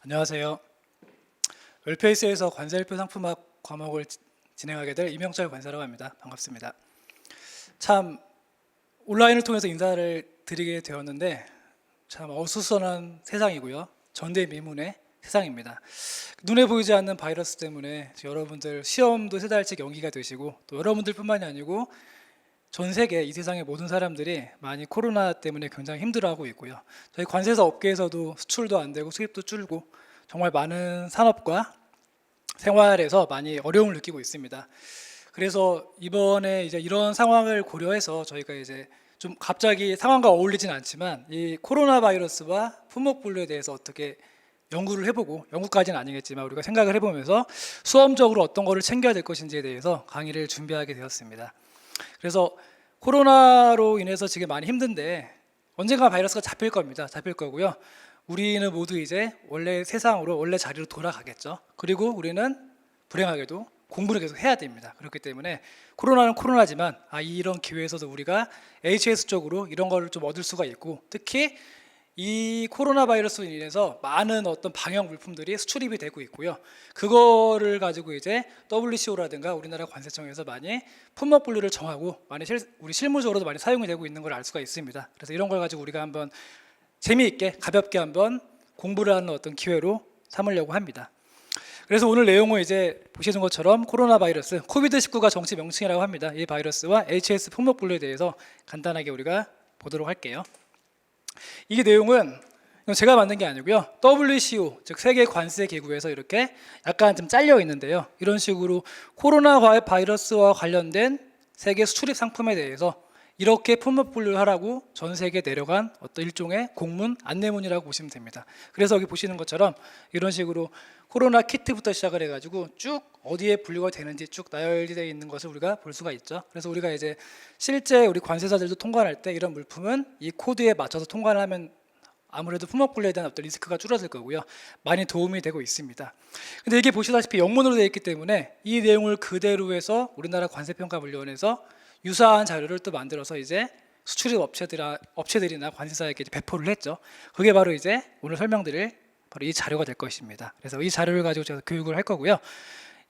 안녕하세요. 웰페이스에서 관세일표 상품학 과목을 진행하게 될 이명철 관사라고 합니다. 반갑습니다. 참 온라인을 통해서 인사를 드리게 되었는데 참 어수선한 세상이고요. 전대미문의 세상입니다. 눈에 보이지 않는 바이러스 때문에 여러분들 시험도 세 달씩 연기가 되시고 또 여러분들뿐만이 아니고 전 세계 이 세상의 모든 사람들이 많이 코로나 때문에 굉장히 힘들어하고 있고요. 저희 관세사 업계에서도 수출도 안 되고 수입도 줄고 정말 많은 산업과 생활에서 많이 어려움을 느끼고 있습니다. 그래서 이번에 이제 이런 상황을 고려해서 저희가 이제 좀 갑자기 상황과 어울리진 않지만 이 코로나 바이러스와 품목분류에 대해서 어떻게 연구를 해보고, 연구까지는 아니겠지만 우리가 생각을 해보면서 수험적으로 어떤 거를 챙겨야 될 것인지에 대해서 강의를 준비하게 되었습니다. 그래서 코로나로 인해서 지금 많이 힘든데 언젠가 바이러스가 잡힐 겁니다. 잡힐 거고요. 우리는 모두 이제 원래 세상으로, 원래 자리로 돌아가겠죠. 그리고 우리는 불행하게도 공부를 계속 해야 됩니다. 그렇기 때문에 코로나는 코로나지만 이런 기회에서도 우리가 HS 쪽으로 이런 거를 좀 얻을 수가 있고, 특히 이 코로나 바이러스로 인해서 많은 어떤 방역 물품들이 수출입이 되고 있고요. 그거를 가지고 이제 WCO라든가 우리나라 관세청에서 많이 품목 분류를 정하고 많이 우리 실무적으로도 많이 사용이 되고 있는 걸 알 수가 있습니다. 그래서 이런 걸 가지고 우리가 한번 재미있게 가볍게 한번 공부를 하는 어떤 기회로 삼으려고 합니다. 그래서 오늘 내용은 이제 보시는 것처럼 코로나 바이러스, 코비드19가 정치 명칭이라고 합니다. 이 바이러스와 HS 품목 분류에 대해서 간단하게 우리가 보도록 할게요. 이 내용은 제가 만든 게 아니고요. WCO, 즉 세계 관세 기구에서 이렇게 약간 좀 잘려 있는데요. 이런 식으로 코로나 바이러스와 관련된 세계 수출입 상품에 대해서 이렇게 품목 분류하라고 전 세계에 내려간 어떤 일종의 공문, 안내문이라고 보시면 됩니다. 그래서 여기 보시는 것처럼 이런 식으로 코로나 키트부터 시작을 해가지고 쭉 어디에 분류가 되는지 쭉 나열되어 있는 것을 우리가 볼 수가 있죠. 그래서 우리가 이제 실제 우리 관세사들도 통관할 때 이런 물품은 이 코드에 맞춰서 통관을 하면 아무래도 품목 분류에 대한 어떤 리스크가 줄어들 거고요. 많이 도움이 되고 있습니다. 근데 이게 보시다시피 영문으로 되어 있기 때문에 이 내용을 그대로 해서 우리나라 관세평가분류원에서 유사한 자료를 또 만들어서 이제 수출입 업체들이나 관세사에게 배포를 했죠. 그게 바로 이제 오늘 설명드릴 바로 이 자료가 될 것입니다. 그래서 이 자료를 가지고 제가 교육을 할 거고요.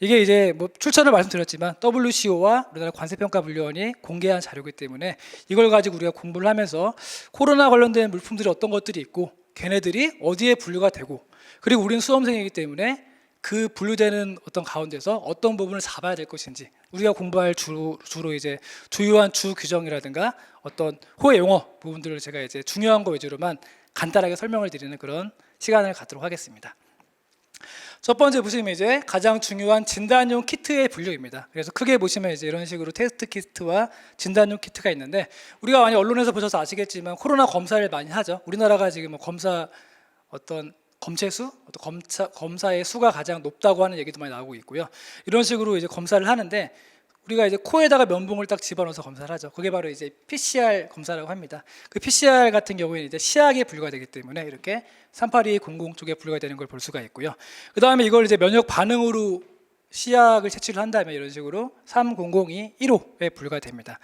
이게 이제 뭐 출처를 말씀드렸지만 WCO와 우리나라 관세평가분류원이 공개한 자료이기 때문에 이걸 가지고 우리가 공부를 하면서 코로나 관련된 물품들이 어떤 것들이 있고 걔네들이 어디에 분류가 되고, 그리고 우리는 수험생이기 때문에 그 분류되는 어떤 가운데서 어떤 부분을 잡아야 될 것인지, 우리가 공부할 주로 이제 주요한 주 규정이라든가 어떤 호혜 용어 부분들을 제가 이제 중요한 거 위주로만 간단하게 설명을 드리는 그런 시간을 갖도록 하겠습니다. 첫 번째 보시면 이제 가장 중요한 진단용 키트의 분류입니다. 그래서 크게 보시면 이제 이런 식으로 테스트 키트와 진단용 키트가 있는데, 우리가 많이 언론에서 보셔서 아시겠지만 코로나 검사를 많이 하죠. 우리나라가 지금 뭐 검사 어떤 검체수, 검사의 수가 가장 높다고 하는 얘기도 많이 나오고 있고요. 이런 식으로 이제 검사를 하는데 우리가 이제 코에다가 면봉을 딱 집어넣어서 검사를 하죠. 그게 바로 이제 PCR 검사라고 합니다. 그 PCR 같은 경우에는 이제 시약에 분류가 되기 때문에 이렇게 38200 쪽에 분류가 되는 걸 볼 수가 있고요. 그 다음에 이걸 이제 면역 반응으로 시약을 채취를 한다면 이런 식으로 3002 1호에 분류가 됩니다.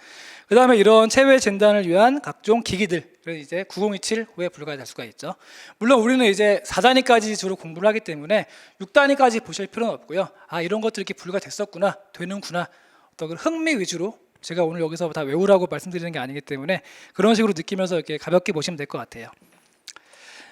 그 다음에 이런 체외 진단을 위한 각종 기기들, 이제 9027호에 분류가 될 수가 있죠. 물론 우리는 이제 4단위까지 주로 공부를 하기 때문에 6단위까지 보실 필요는 없고요. 이런 것들이 이렇게 분류가 됐었구나, 되는구나, 어떤 흥미 위주로, 제가 오늘 여기서 다 외우라고 말씀드리는 게 아니기 때문에 그런 식으로 느끼면서 이렇게 가볍게 보시면 될 것 같아요.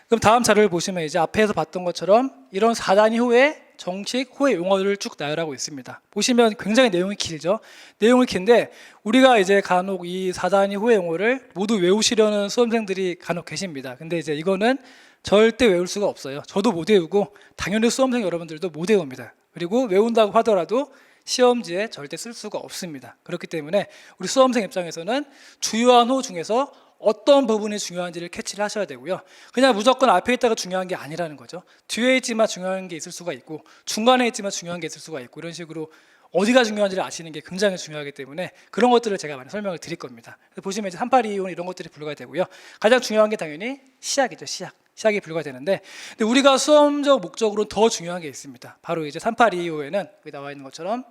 그럼 다음 자료를 보시면 이제 앞에서 봤던 것처럼 이런 4단위 후에 정식 호혜 용어를 쭉 나열하고 있습니다. 보시면 굉장히 내용이 길죠. 내용이 긴데 우리가 이제 간혹 이 4단위 호혜 용어를 모두 외우시려는 수험생들이 간혹 계십니다. 근데 이제 이거는 절대 외울 수가 없어요. 저도 못 외우고 당연히 수험생 여러분들도 못 외웁니다. 그리고 외운다고 하더라도 시험지에 절대 쓸 수가 없습니다. 그렇기 때문에 우리 수험생 입장에서는 주요한 호 중에서 어떤 부분이 중요한지를 캐치를 하셔야 되고요. 그냥 무조건 앞에 있다가 중요한 게 아니라는 거죠. 뒤에 있지만 중요한 게 있을 수가 있고 중간에 있지만 중요한 게 있을 수가 있고, 이런 식으로 어디가 중요한지를 아시는 게 굉장히 중요하기 때문에 그런 것들을 제가 많이 설명을 드릴 겁니다. 보시면 이제 382호 이런 것들이 분류가 되고요. 가장 중요한 게 당연히 시약이죠. 시약이 분류가 되는데, 근데 우리가 수험적 목적으로 더 중요한 게 있습니다. 바로 이제 382호에는 여기 나와 있는 것처럼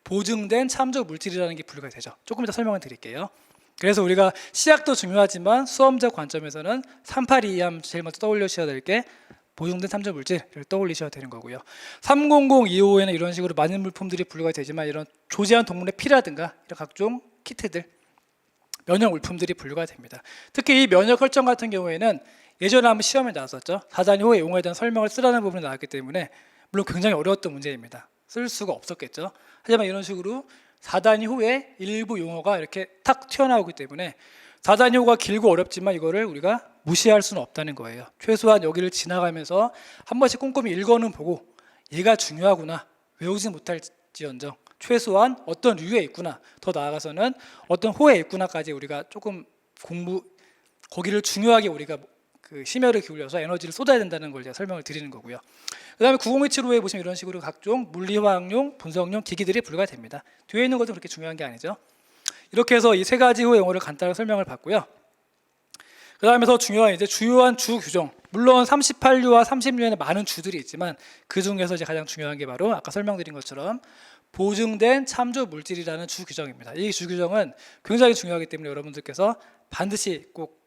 보증된 참조 물질이라는 게 분류가 되죠. 조금 이따 설명을 드릴게요. 그래서 우리가 시약도 중요하지만 수험적 관점에서는 382 하면 제일 먼저 떠올리셔야 될 게 보증된 참조 물질을 떠올리셔야 되는 거고요. 30025에는 이런 식으로 많은 물품들이 분류가 되지만 이런 조제한 동물의 피라든가 이런 각종 키트들, 면역 물품들이 분류가 됩니다. 특히 이 면역 혈전 같은 경우에는 예전에 한번 시험에 나왔었죠. 4단위 후의 용어에 대한 설명을 쓰라는 부분이 나왔기 때문에 물론 굉장히 어려웠던 문제입니다. 쓸 수가 없었겠죠. 하지만 이런 식으로 4단위 후에 일부 용어가 이렇게 탁 튀어나오기 때문에 4단위 후가 길고 어렵지만 이거를 우리가 무시할 수는 없다는 거예요. 최소한 여기를 지나가면서 한 번씩 꼼꼼히 읽어는 보고 얘가 중요하구나, 외우지 못할지언정 최소한 어떤 류에 있구나, 더 나아가서는 어떤 호에 있구나까지 우리가 조금 거기를 중요하게 우리가 그 심혈을 기울여서 에너지를 쏟아야 된다는 걸 제가 설명을 드리는 거고요. 그 다음에 90175에 보시면 이런 식으로 각종 물리화학용, 분석용 기기들이 분류가 됩니다. 뒤에 있는 것도 그렇게 중요한 게 아니죠. 이렇게 해서 이 세 가지 호 용어를 간단하게 설명을 받고요. 그 다음에 더 중요한 이제 주요한 주 규정, 물론 38류와 30류에는 많은 주들이 있지만 그 중에서 이제 가장 중요한 게 바로 아까 설명드린 것처럼 보증된 참조 물질이라는 주 규정입니다. 이 주 규정은 굉장히 중요하기 때문에 여러분들께서 반드시 꼭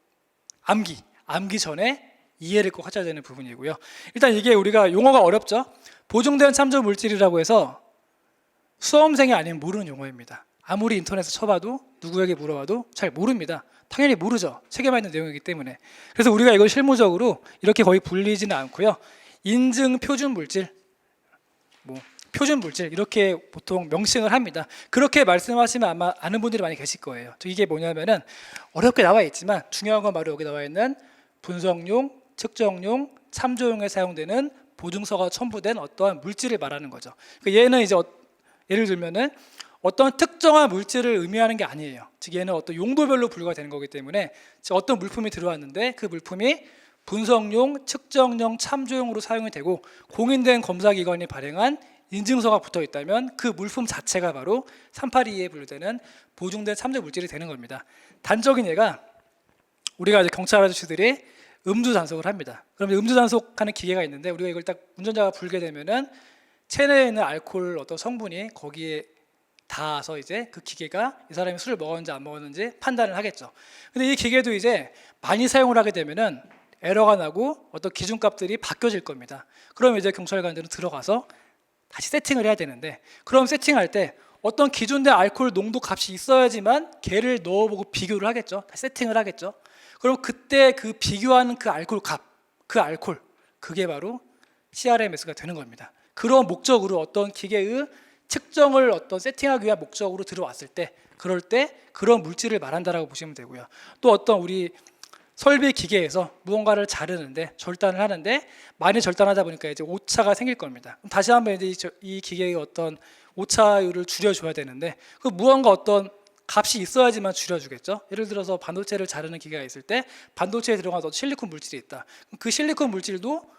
암기 전에 이해를 꼭 하셔야 되는 부분이고요. 일단 이게 우리가 용어가 어렵죠. 보증된 참조 물질이라고 해서 수험생이 아니면 모르는 용어입니다. 아무리 인터넷에 쳐봐도 누구에게 물어봐도 잘 모릅니다. 당연히 모르죠. 책에만 있는 내용이기 때문에. 그래서 우리가 이걸 실무적으로 이렇게 거의 불리지는 않고요. 인증 표준 물질, 표준 물질 이렇게 보통 명칭을 합니다. 그렇게 말씀하시면 아마 아는 분들이 많이 계실 거예요. 이게 뭐냐면은 어렵게 나와 있지만 중요한 건 바로 여기 나와 있는 분석용, 측정용, 참조용에 사용되는 보증서가 첨부된 어떠한 물질을 말하는 거죠. 그러니까 얘는 이제 예를 들면은 어떤 특정한 물질을 의미하는 게 아니에요. 즉 얘는 어떤 용도별로 분류가 되는 거기 때문에 어떤 물품이 들어왔는데 그 물품이 분석용, 측정용, 참조용으로 사용이 되고 공인된 검사기관이 발행한 인증서가 붙어 있다면 그 물품 자체가 바로 382에 분류되는 보증된 참조 물질이 되는 겁니다. 단적인 예가 우리가 이제 경찰 아저씨들이 음주 단속을 합니다. 그럼 음주 단속하는 기계가 있는데 우리가 이걸 딱 운전자가 불게 되면은 체내에 있는 알코올 어떤 성분이 거기에 닿아서 이제 그 기계가 이 사람이 술을 먹었는지 안 먹었는지 판단을 하겠죠. 근데 이 기계도 이제 많이 사용을 하게 되면은 에러가 나고 어떤 기준값들이 바뀌어질 겁니다. 그럼 이제 경찰관들은 들어가서 다시 세팅을 해야 되는데 그럼 세팅할 때 어떤 기준된 알코올 농도 값이 있어야지만 걔를 넣어보고 비교를 하겠죠. 다시 세팅을 하겠죠. 그럼 그때 그 비교하는 그 알코올 값, 그 알코올, 그게 바로 CRMS가 되는 겁니다. 그런 목적으로 어떤 기계의 측정을 어떤 세팅하기 위한 목적으로 들어왔을 때 그럴 때 그런 물질을 말한다라고 보시면 되고요. 또 어떤 우리 설비 기계에서 무언가를 자르는데 절단을 하는데 많이 절단하다 보니까 이제 오차가 생길 겁니다. 그럼 다시 한번 이제 이 기계의 어떤 오차율을 줄여줘야 되는데 그 무언가 어떤 값이 있어야지만 줄여주겠죠. 예를 들어서 반도체를 자르는 기계가 있을 때 반도체에 들어간 어떤 실리콘 물질이 있다. 그 실리콘 물질도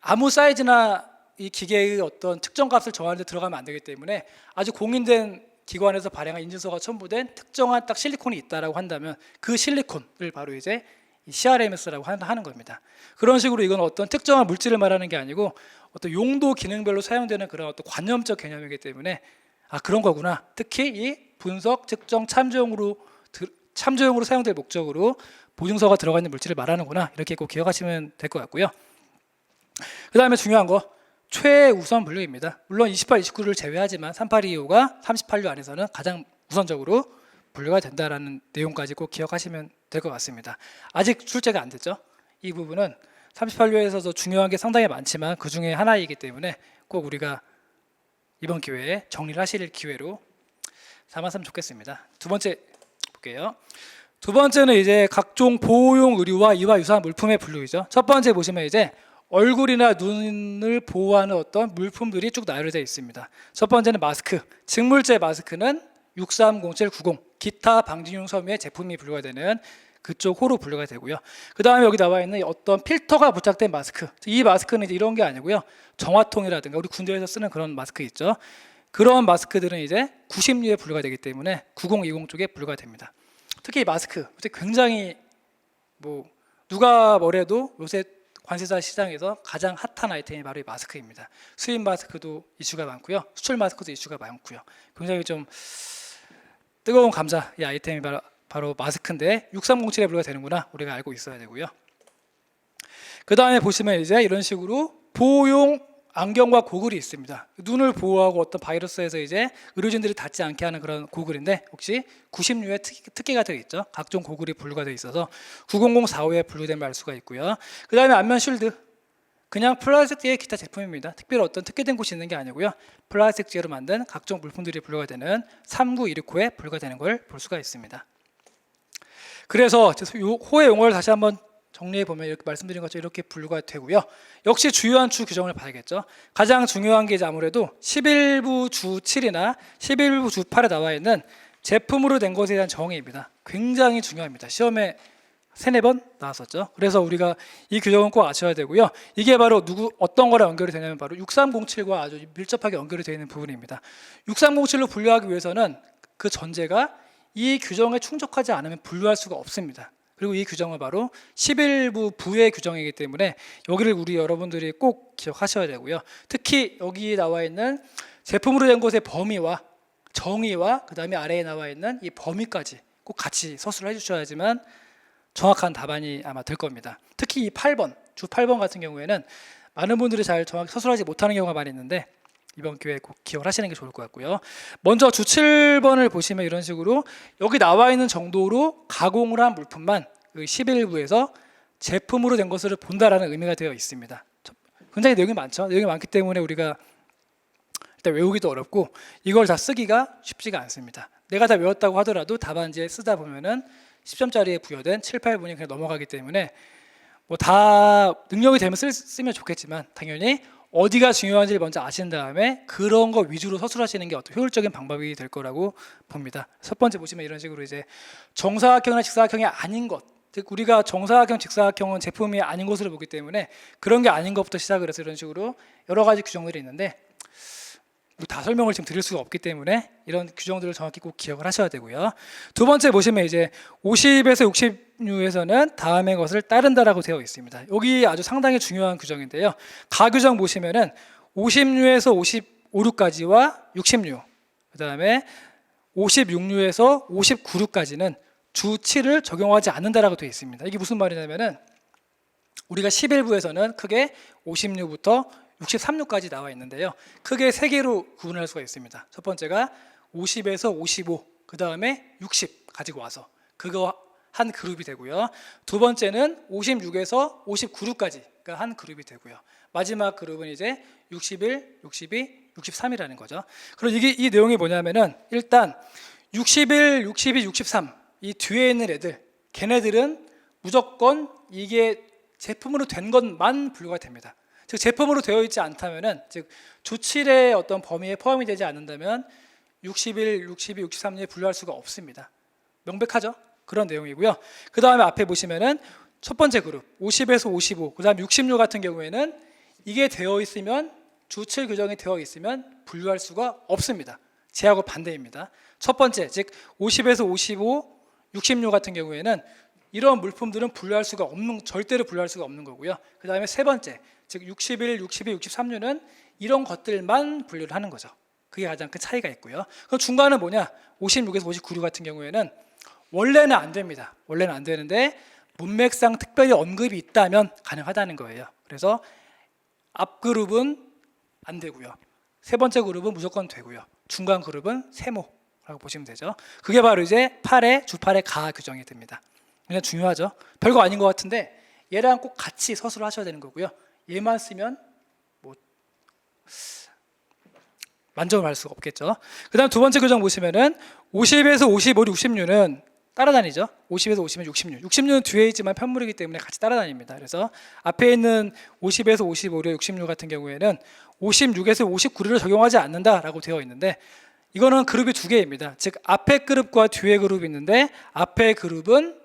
아무 사이즈나 이 기계의 어떤 측정 값을 정하는 데 들어가면 안 되기 때문에 아주 공인된 기관에서 발행한 인증서가 첨부된 특정한 딱 실리콘이 있다라고 한다면 그 실리콘을 바로 이제 CRMS라고 하는 겁니다. 그런 식으로 이건 어떤 특정한 물질을 말하는 게 아니고 어떤 용도 기능별로 사용되는 그런 어떤 관념적 개념이기 때문에 그런 거구나. 특히 이 분석, 측정, 참조용으로 사용될 목적으로 보증서가 들어가 있는 물질을 말하는구나. 이렇게 꼭 기억하시면 될 것 같고요. 그 다음에 중요한 거 최우선 분류입니다. 물론 28, 29를 제외하지만 3825가 38류 안에서는 가장 우선적으로 분류가 된다라는 내용까지 꼭 기억하시면 될 것 같습니다. 아직 출제가 안 됐죠. 이 부분은 38류에서도 중요한 게 상당히 많지만 그 중에 하나이기 때문에 꼭 우리가 이번 기회에 정리를 하실 기회로 삼았으면 좋겠습니다. 두 번째 볼게요. 두 번째는 이제 각종 보호용 의류와 이와 유사한 물품의 분류이죠. 첫 번째 보시면 이제 얼굴이나 눈을 보호하는 어떤 물품들이 쭉 나열되어 있습니다. 첫 번째는 마스크, 직물제 마스크는 630790 기타 방진용 섬유의 제품이 분류가 되는 그쪽 호로 분류가 되고요. 그 다음에 여기 나와 있는 어떤 필터가 부착된 마스크, 이 마스크는 이제 이런 게 아니고요. 정화통이라든가 우리 군대에서 쓰는 그런 마스크 있죠. 그런 마스크들은 이제 90류에 분류가 되기 때문에 9020 쪽에 분류가 됩니다. 특히 이 마스크 굉장히 누가 뭐래도 요새 관세사 시장에서 가장 핫한 아이템이 바로 이 마스크입니다. 수입 마스크도 이슈가 많고요. 수출 마스크도 이슈가 많고요. 굉장히 좀 뜨거운 감자 이 아이템이 바로 마스크인데 6307에 분류가 되는구나 우리가 알고 있어야 되고요. 그 다음에 보시면 이제 이런 식으로 보호용 안경과 고글이 있습니다. 눈을 보호하고 어떤 바이러스에서 이제 의료진들이 닿지 않게 하는 그런 고글인데 혹시 90류에 특기가 되어 있죠. 각종 고글이 분류가 되어 있어서 9004호에 분류됨을 알 수가 있고요. 그 다음에 안면 쉴드, 그냥 플라스틱의 기타 제품입니다. 특별히 어떤 특혜된 곳이 있는 게 아니고요. 플라스틱 재로 만든 각종 물품들이 분류가 되는 3929호에 분류가 되는 걸 볼 수가 있습니다. 그래서 호의 용어를 다시 한번 정리해 보면 이렇게 말씀드린 것처럼 이렇게 분류가 되고요. 역시 주요한 주 규정을 봐야겠죠. 가장 중요한 게 이제 아무래도 11부 주 7이나 11부 주 8에 나와 있는 제품으로 된 것에 대한 정의입니다. 굉장히 중요합니다. 시험에 3-4번 나왔었죠. 그래서 우리가 이 규정은 꼭 아셔야 되고요. 이게 바로 어떤 거랑 연결이 되냐면 바로 6307과 아주 밀접하게 연결이 되어 있는 부분입니다. 6307로 분류하기 위해서는 그 전제가 이 규정에 충족하지 않으면 분류할 수가 없습니다. 그리고 이 규정은 바로 11부 부의 규정이기 때문에 여기를 우리 여러분들이 꼭 기억하셔야 되고요. 특히 여기 나와 있는 제품으로 된 것의 범위와 정의와 그 다음에 아래에 나와 있는 이 범위까지 꼭 같이 서술을 해주셔야지만 정확한 답안이 아마 될 겁니다. 특히 이 8번, 주 8번 같은 경우에는 많은 분들이 잘 정확히 서술하지 못하는 경우가 많이 있는데 이번 기회에 꼭 기억을 하시는 게 좋을 것 같고요. 먼저 주 7번을 보시면 이런 식으로 여기 나와 있는 정도로 가공을 한 물품만 11부에서 제품으로 된 것을 본다라는 의미가 되어 있습니다. 굉장히 내용이 많죠. 내용이 많기 때문에 우리가 일단 외우기도 어렵고 이걸 다 쓰기가 쉽지가 않습니다. 내가 다 외웠다고 하더라도 답안지에 쓰다 보면은 10점짜리에 부여된 7, 8분이 그냥 넘어가기 때문에 뭐 다 능력이 되면 쓰면 좋겠지만 당연히 어디가 중요한지를 먼저 아신 다음에 그런 거 위주로 서술하시는 게 어떤 효율적인 방법이 될 거라고 봅니다. 첫 번째 보시면 이런 식으로 이제 정사각형이나 직사각형이 아닌 것, 즉 우리가 정사각형, 직사각형은 제품이 아닌 것으로 보기 때문에 그런 게 아닌 것부터 시작을 해서 이런 식으로 여러 가지 규정들이 있는데 다 설명을 지금 드릴 수가 없기 때문에 이런 규정들을 정확히 꼭 기억을 하셔야 되고요. 두 번째 보시면 이제 50에서 60류에서는 다음의 것을 따른다라고 되어 있습니다. 여기 아주 상당히 중요한 규정인데요. 가 규정 보시면은 50류에서 55류까지와 60류, 그 다음에 56류에서 59류까지는 주 7을 적용하지 않는다라고 되어 있습니다. 이게 무슨 말이냐면은 우리가 11부에서는 크게 50류부터 63류까지 나와 있는데요. 크게 3개로 구분할 수가 있습니다. 첫 번째가 50에서 55, 그 다음에 60 가지고 와서 그거 한 그룹이 되고요. 두 번째는 56에서 59류까지가 한 그룹이 되고요. 마지막 그룹은 이제 61, 62, 63이라는 거죠. 그럼 이 내용이 뭐냐면은 일단 61, 62, 63 이 뒤에 있는 애들, 걔네들은 무조건 이게 제품으로 된 것만 분류가 됩니다. 즉 제품으로 되어 있지 않다면은 즉 주 7의 어떤 범위에 포함이 되지 않는다면 61, 62, 63에 분류할 수가 없습니다. 명백하죠? 그런 내용이고요. 그 다음에 앞에 보시면은 첫 번째 그룹 50에서 55, 그 다음 60류 같은 경우에는 이게 되어 있으면 주 7 규정이 되어 있으면 분류할 수가 없습니다. 제하고 반대입니다. 첫 번째 즉 50에서 55, 60류 같은 경우에는 이런 물품들은 분류할 수가 없는, 절대로 분류할 수가 없는 거고요. 그 다음에 세 번째 즉 61, 62, 63류는 이런 것들만 분류를 하는 거죠. 그게 가장 큰 차이가 있고요. 그럼 중간은 뭐냐? 56에서 59류 같은 경우에는 원래는 안 됩니다. 원래는 안 되는데 문맥상 특별히 언급이 있다면 가능하다는 거예요. 그래서 앞 그룹은 안 되고요. 세 번째 그룹은 무조건 되고요. 중간 그룹은 세모라고 보시면 되죠. 그게 바로 이제 주 8의 가 규정이 됩니다. 그냥 중요하죠. 별거 아닌 것 같은데 얘랑 꼭 같이 서술을 하셔야 되는 거고요. 얘만 쓰면 뭐 만점을 할 수가 없겠죠. 그 다음 두 번째 규정 보시면은 50에서 55, 60류는 따라다니죠. 50에서 50은 60류. 60류는 뒤에 있지만 편물이기 때문에 같이 따라다닙니다. 그래서 앞에 있는 50에서 55류, 60류 같은 경우에는 56에서 59류를 적용하지 않는다라고 되어 있는데 이거는 그룹이 두 개입니다. 즉 앞에 그룹과 뒤에 그룹이 있는데 앞에 그룹은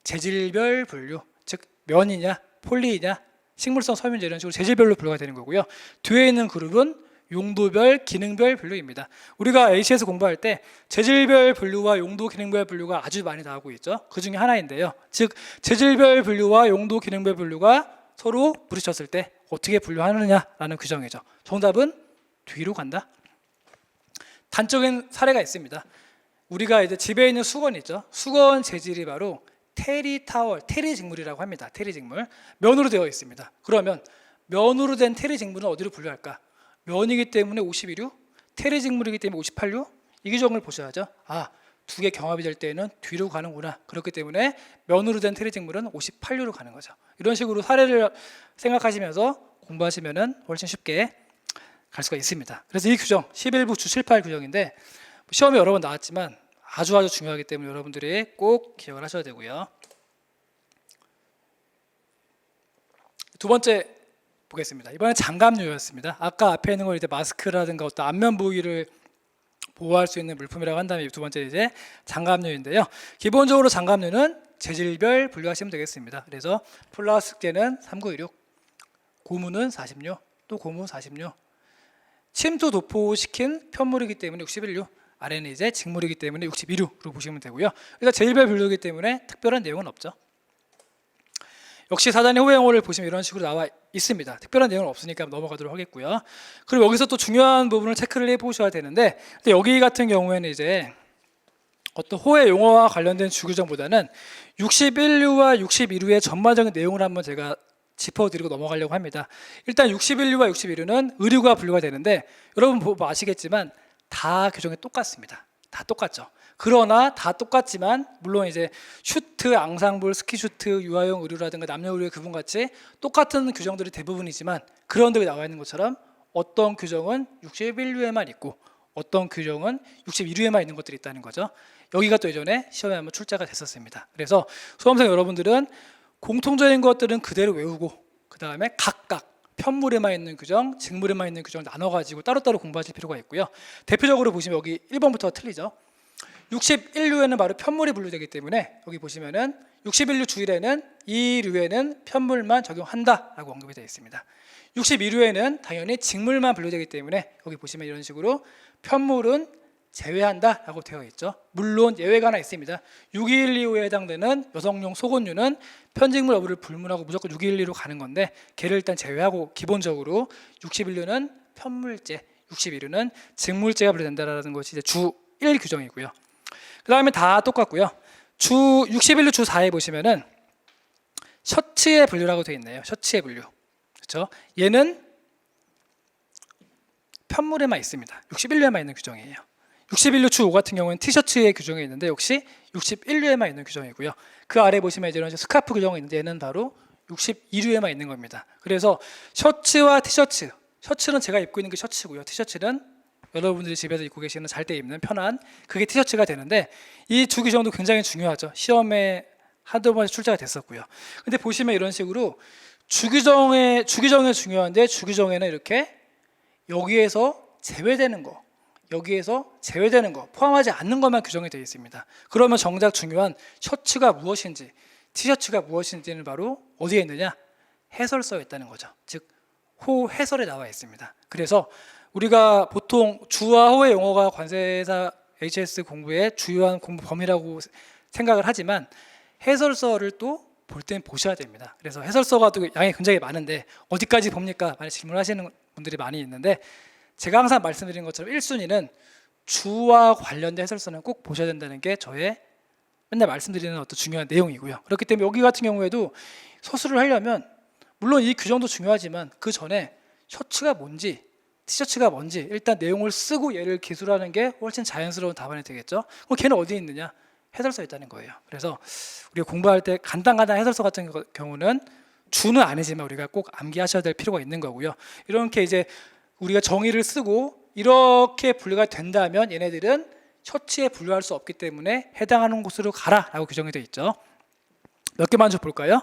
재질별 분류, 즉 면이냐, 폴리이냐, 식물성, 섬유제 이런 식으로 재질별로 분류가 되는 거고요. 뒤에 있는 그룹은 용도별, 기능별 분류입니다. 우리가 AC에서 공부할 때 재질별 분류와 용도, 기능별 분류가 아주 많이 나오고 있죠. 그 중에 하나인데요. 즉 재질별 분류와 용도, 기능별 분류가 서로 부딪혔을 때 어떻게 분류하느냐라는 규정이죠. 정답은 뒤로 간다. 단적인 사례가 있습니다. 우리가 이제 집에 있는 수건 있죠. 수건 재질이 바로 테리 타월, 테리 직물이라고 합니다. 테리 직물. 면으로 되어 있습니다. 그러면 면으로 된 테리 직물은 어디로 분류할까? 면이기 때문에 51류, 테리 직물이기 때문에 58류. 이 규정을 보셔야죠. 아, 두 개 경합이 될 때는 뒤로 가는구나. 그렇기 때문에 면으로 된 테리 직물은 58류로 가는 거죠. 이런 식으로 사례를 생각하시면서 공부하시면은 훨씬 쉽게 갈 수가 있습니다. 그래서 이 규정 11부 주 7, 8 규정인데 시험에 여러 번 나왔지만 아주 중요하기 때문에 여러분들이 꼭 기억을 하셔야 되고요. 두 번째 보겠습니다. 이번엔 장갑류였습니다. 아까 앞에 있는 건 이제 마스크라든가 어떤 안면 부위를 보호할 수 있는 물품이라고 한다면 두 번째 이제 장갑류인데요. 기본적으로 장갑류는 재질별 분류하시면 되겠습니다. 그래서 플라스틱제는 3916, 고무는 40류, 또 고무 40류. 침투 도포시킨 편물이기 때문에 61류, 아래는 이제 직물이기 때문에 62류로 보시면 되고요. 그래서 재질별 분류이기 때문에 특별한 내용은 없죠. 역시 사단의 호행어를 보시면 이런 식으로 나와 있습니다. 특별한 내용은 없으니까 넘어가도록 하겠고요. 그리고 여기서 또 중요한 부분을 체크를 해보셔야 되는데, 근데 여기 같은 경우에는 이제 어떤 호해 용어와 관련된 주규정보다는 61류와 62류의 전반적인 내용을 한번 제가 짚어드리고 넘어가려고 합니다. 일단 61류와 62류는 의류가 분류가 되는데 여러분 보면 아시겠지만 다 규정이 똑같습니다. 다 똑같죠. 그러나 다 똑같지만 물론 이제 슈트, 앙상블, 스키슈트, 유아용 의류라든가 남녀 의류의 구분같이 똑같은 규정들이 대부분이지만 그런데 나와 있는 것처럼 어떤 규정은 61류에만 있고 어떤 규정은 62류에만 있는 것들이 있다는 거죠. 여기가 또 예전에 시험에 한번 출제가 됐었습니다. 그래서 수험생 여러분들은 공통적인 것들은 그대로 외우고 그 다음에 각각 편물에만 있는 규정, 직물에만 있는 규정 나눠가지고 따로따로 공부하실 필요가 있고요. 대표적으로 보시면 여기 1번부터 틀리죠. 61류에는 바로 편물이 분류되기 때문에 여기 보시면은 61류 주일에는 이 류에는 편물만 적용한다라고 언급이 되어 있습니다. 62류에는 당연히 직물만 분류되기 때문에 여기 보시면 이런 식으로 편물은 제외한다라고 되어 있죠. 물론 예외가 하나 있습니다. 6212호에 해당되는 여성용 속옷류는 편직물 여부를 불문하고 무조건 6212로 가는 건데 걔를 일단 제외하고 기본적으로 61류는 편물제, 62류는 직물제가 분류된다라는 것이 이제 주 1 규정이고요. 그 다음에 다 똑같고요. 주 61류 주 4에 보시면은 셔츠의 분류라고 되어 있네요. 셔츠의 분류. 그렇죠? 얘는 편물에만 있습니다. 61류에만 있는 규정이에요. 61류 주 5 같은 경우는 티셔츠의 규정이 있는데 역시 61류에만 있는 규정이고요. 그 아래 보시면 이제 이런 스카프 규정이 있는데 얘는 바로 62류에만 있는 겁니다. 그래서 셔츠와 티셔츠, 셔츠는 제가 입고 있는 게 셔츠고요. 티셔츠는 여러분들이 집에서 입고 계시는 잘 때 입는 편한 그게 티셔츠가 되는데 이 주 규정도 굉장히 중요하죠. 시험에 한두 번씩 출제가 됐었고요. 근데 보시면 이런 식으로 주규정에 중요한데 주규정에는 이렇게 여기에서 제외되는 거, 여기에서 제외되는 거, 포함하지 않는 것만 규정이 되어 있습니다. 그러면 정작 중요한 셔츠가 무엇인지, 티셔츠가 무엇인지는 바로 어디에 있느냐? 해설서에 있다는 거죠. 즉 호해설에 나와 있습니다. 그래서 우리가 보통 주와 호의 용어가 관세사 HS 공부의 주요한 공부 범위라고 생각을 하지만 해설서를 또 볼 땐 보셔야 됩니다. 그래서 해설서가 또 양이 굉장히 많은데 어디까지 봅니까? 많이 질문하시는 분들이 많이 있는데 제가 항상 말씀드린 것처럼 1순위는 주와 관련된 해설서는 꼭 보셔야 된다는 게 저의 맨날 말씀드리는 어떤 중요한 내용이고요. 그렇기 때문에 여기 같은 경우에도 서술을 하려면 물론 이 규정도 중요하지만 그 전에 셔츠가 뭔지 티셔츠가 뭔지 일단 내용을 쓰고 얘를 기술하는 게 훨씬 자연스러운 답안이 되겠죠. 그럼 걔는 어디에 있느냐? 해설서에 있다는 거예요. 그래서 우리가 공부할 때 간단한 해설서 같은 경우는 주는 아니지만 우리가 꼭 암기하셔야 될 필요가 있는 거고요. 이렇게 이제 우리가 정의를 쓰고 이렇게 분류가 된다면 얘네들은 셔츠에 분류할 수 없기 때문에 해당하는 곳으로 가라라고 규정이 되어 있죠. 몇 개만 좀 볼까요?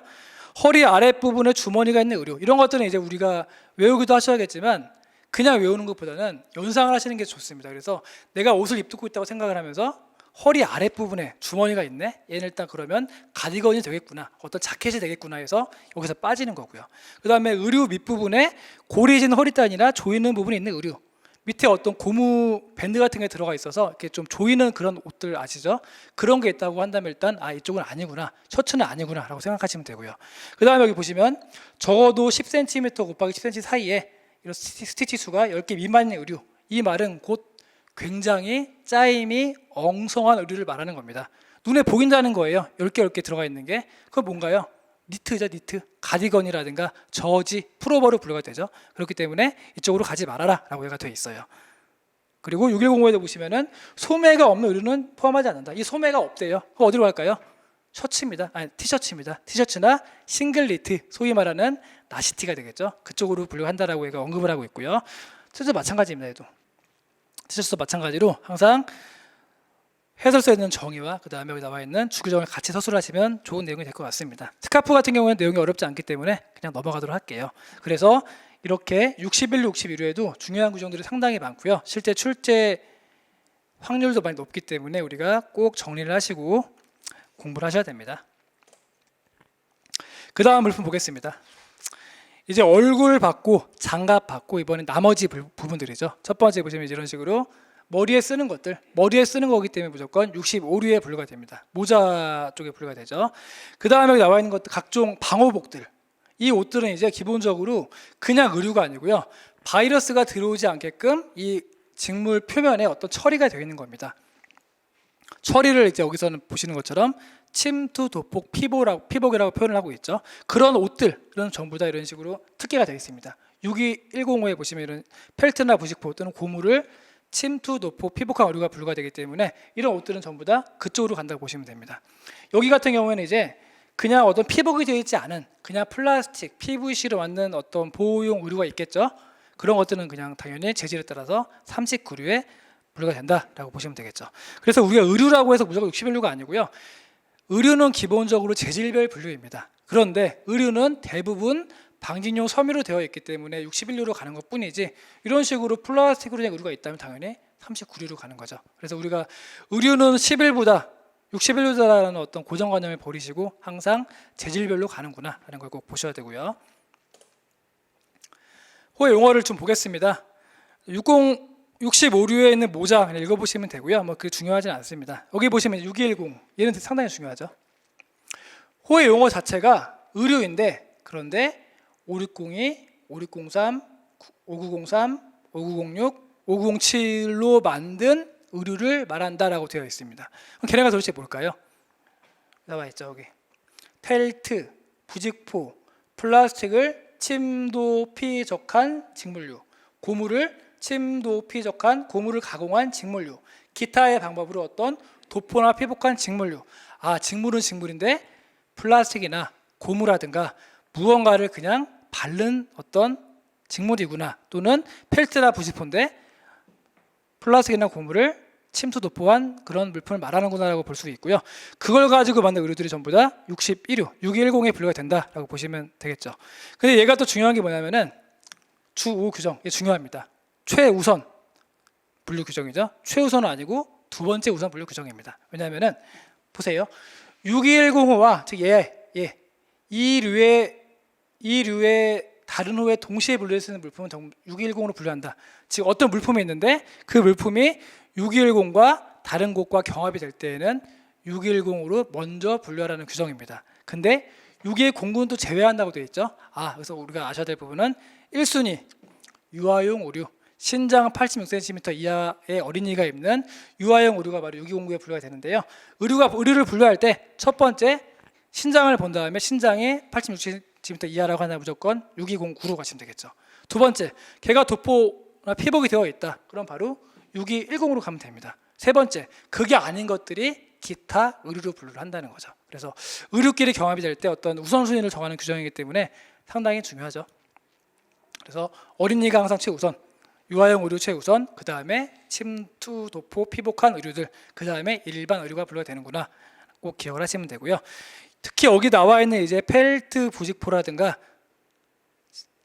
허리 아랫부분에 주머니가 있는 의류 이런 것들은 이제 우리가 외우기도 하셔야겠지만 그냥 외우는 것보다는 연상을 하시는 게 좋습니다. 그래서 내가 옷을 입고 있다고 생각을 하면서 허리 아랫부분에 주머니가 있네? 얘는 일단 그러면 가디건이 되겠구나, 어떤 자켓이 되겠구나 해서 여기서 빠지는 거고요. 그 다음에 의류 밑부분에 고리진 허리단이나 조이는 부분이 있는 의류, 밑에 어떤 고무 밴드 같은 게 들어가 있어서 이렇게 좀 조이는 그런 옷들 아시죠? 그런 게 있다고 한다면 일단 이쪽은 아니구나, 셔츠는 아니구나 라고 생각하시면 되고요. 그 다음에 여기 보시면 적어도 10cm 곱하기 10cm 사이에 이런 스티치 수가 10개 미만의 의류, 이 말은 곧 굉장히 짜임이 엉성한 의류를 말하는 겁니다. 눈에 보인다는 거예요. 10개 10개 들어가 있는 게. 그건 뭔가요? 니트죠, 니트. 가디건이라든가 저지, 풀오버로 분류가 되죠. 그렇기 때문에 이쪽으로 가지 말아라 라고 얘가 되어 있어요. 그리고 6105에도 보시면은 소매가 없는 의류는 포함하지 않는다. 이 소매가 없대요. 그럼 어디로 갈까요? 셔츠입니다. 아니, 티셔츠입니다. 티셔츠나 싱글니트, 소위 말하는 나시티가 되겠죠. 그쪽으로 분류한다라고 얘가 언급을 하고 있고요. 티셔츠 마찬가지입니다. 얘도 티셔츠도 마찬가지로 항상 해설서에 있는 정의와 그 다음에 여기 나와 있는 주규정을 같이 서술하시면 좋은 내용이 될 것 같습니다. 스카프 같은 경우에는 내용이 어렵지 않기 때문에 그냥 넘어가도록 할게요. 그래서 이렇게 61, 61호에도 중요한 규정들이 상당히 많고요. 실제 출제 확률도 많이 높기 때문에 우리가 꼭 정리를 하시고 공부를 하셔야 됩니다. 그 다음 물품 보겠습니다. 이제 얼굴 받고 장갑 받고 이번엔 나머지 부분들이죠. 첫 번째 보시면 이런 식으로 머리에 쓰는 것들, 머리에 쓰는 거기 때문에 무조건 65류에 분류가 됩니다. 모자 쪽에 분류가 되죠. 그 다음에 여기 나와 있는 것들 각종 방호복들, 이 옷들은 이제 기본적으로 그냥 의류가 아니고요, 바이러스가 들어오지 않게끔 이 직물 표면에 어떤 처리가 되어 있는 겁니다. 처리를 이제 여기서는 보시는 것처럼 침투, 도폭, 피복이라고 표현을 하고 있죠. 그런 옷들은 전부 다 이런 식으로 특기가 되어 있습니다. 62105에 보시면 이런 펠트나 부직포 또는 고무를 침투, 도폭, 피복한 의류가 분류가 되기 때문에 이런 옷들은 전부 다 그쪽으로 간다고 보시면 됩니다. 여기 같은 경우에는 이제 그냥 어떤 피복이 되어 있지 않은 그냥 플라스틱, PVC로 만든 어떤 보호용 의류가 있겠죠. 그런 것들은 그냥 당연히 재질에 따라서 39류에 분류가 된다라고 보시면 되겠죠. 그래서 우리가 의류라고 해서 무조건 61류가 아니고요. 의류는 기본적으로 재질별 분류입니다. 그런데 의류는 대부분 방진용 섬유로 되어 있기 때문에 61류로 가는 것 뿐이지, 이런 식으로 플라스틱으로 된 의류가 있다면 당연히 39류로 가는 거죠. 그래서 우리가 의류는 11보다 61류다라는 어떤 고정관념을 버리시고 항상 재질별로 가는구나 라는 걸 꼭 보셔야 되고요. 호의 용어를 좀 보겠습니다. 65류에 있는 모자 그냥 읽어보시면 되고요. 뭐 그게 중요하지는 않습니다. 여기 보시면 6210, 얘는 상당히 중요하죠. 호의 용어 자체가 의류인데, 그런데 5602, 5603, 5903, 5906, 5907로 만든 의류를 말한다라고 되어 있습니다. 그럼 걔네가 도대체 뭘까요? 나와 있죠, 여기. 펠트, 부직포, 플라스틱을 침도 피적한 직물류, 고무를 침도 피적한 고무를 가공한 직물류, 기타의 방법으로 어떤 도포나 피복한 직물류. 아, 직물은 직물인데 플라스틱이나 고무라든가 무언가를 그냥 바른 어떤 직물이구나, 또는 펠트나 부직포인데 플라스틱이나 고무를 침투 도포한 그런 물품을 말하는구나 라고 볼 수 있고요. 그걸 가지고 만든 의류들이 전부 다 61류, 6210에 분류가 된다라고 보시면 되겠죠. 근데 얘가 또 중요한 게 뭐냐면은 주5 규정, 이게 중요합니다. 최우선 분류 규정이죠. 최우선은 아니고 두 번째 우선 분류 규정입니다. 왜냐하면은 보세요. 6210호와 즉 이 류의 다른 호에 동시에 분류할 수 있는 물품은 6210으로 분류한다. 즉 어떤 물품이 있는데 그 물품이 6210과 다른 곳과 경합이 될 때에는 6210으로 먼저 분류하라는 규정입니다. 근데 6209는 또 제외한다고 되어 있죠. 그래서 우리가 아셔야 될 부분은 1순위 유아용 의류, 신장 86cm 이하의 어린이가 입는 유아용 의류가 바로 6209에 분류가 되는데요. 의류를 분류할 때 첫 번째 신장을 본 다음에 신장이 86cm 이하라고 하면 무조건 6209로 가시면 되겠죠. 두 번째, 걔가 도포나 피복이 되어 있다. 그럼 바로 6210으로 가면 됩니다. 세 번째, 그게 아닌 것들이 기타 의류로 분류를 한다는 거죠. 그래서 의류끼리 경합이 될 때 어떤 우선순위를 정하는 규정이기 때문에 상당히 중요하죠. 그래서 어린이가 항상 최우선, 유아용 의류 최우선, 그 다음에 침투, 도포, 피복한 의류들, 그 다음에 일반 의류가 분류가 되는구나 꼭 기억을 하시면 되고요. 특히 여기 나와 있는 이제 펠트, 부직포라든가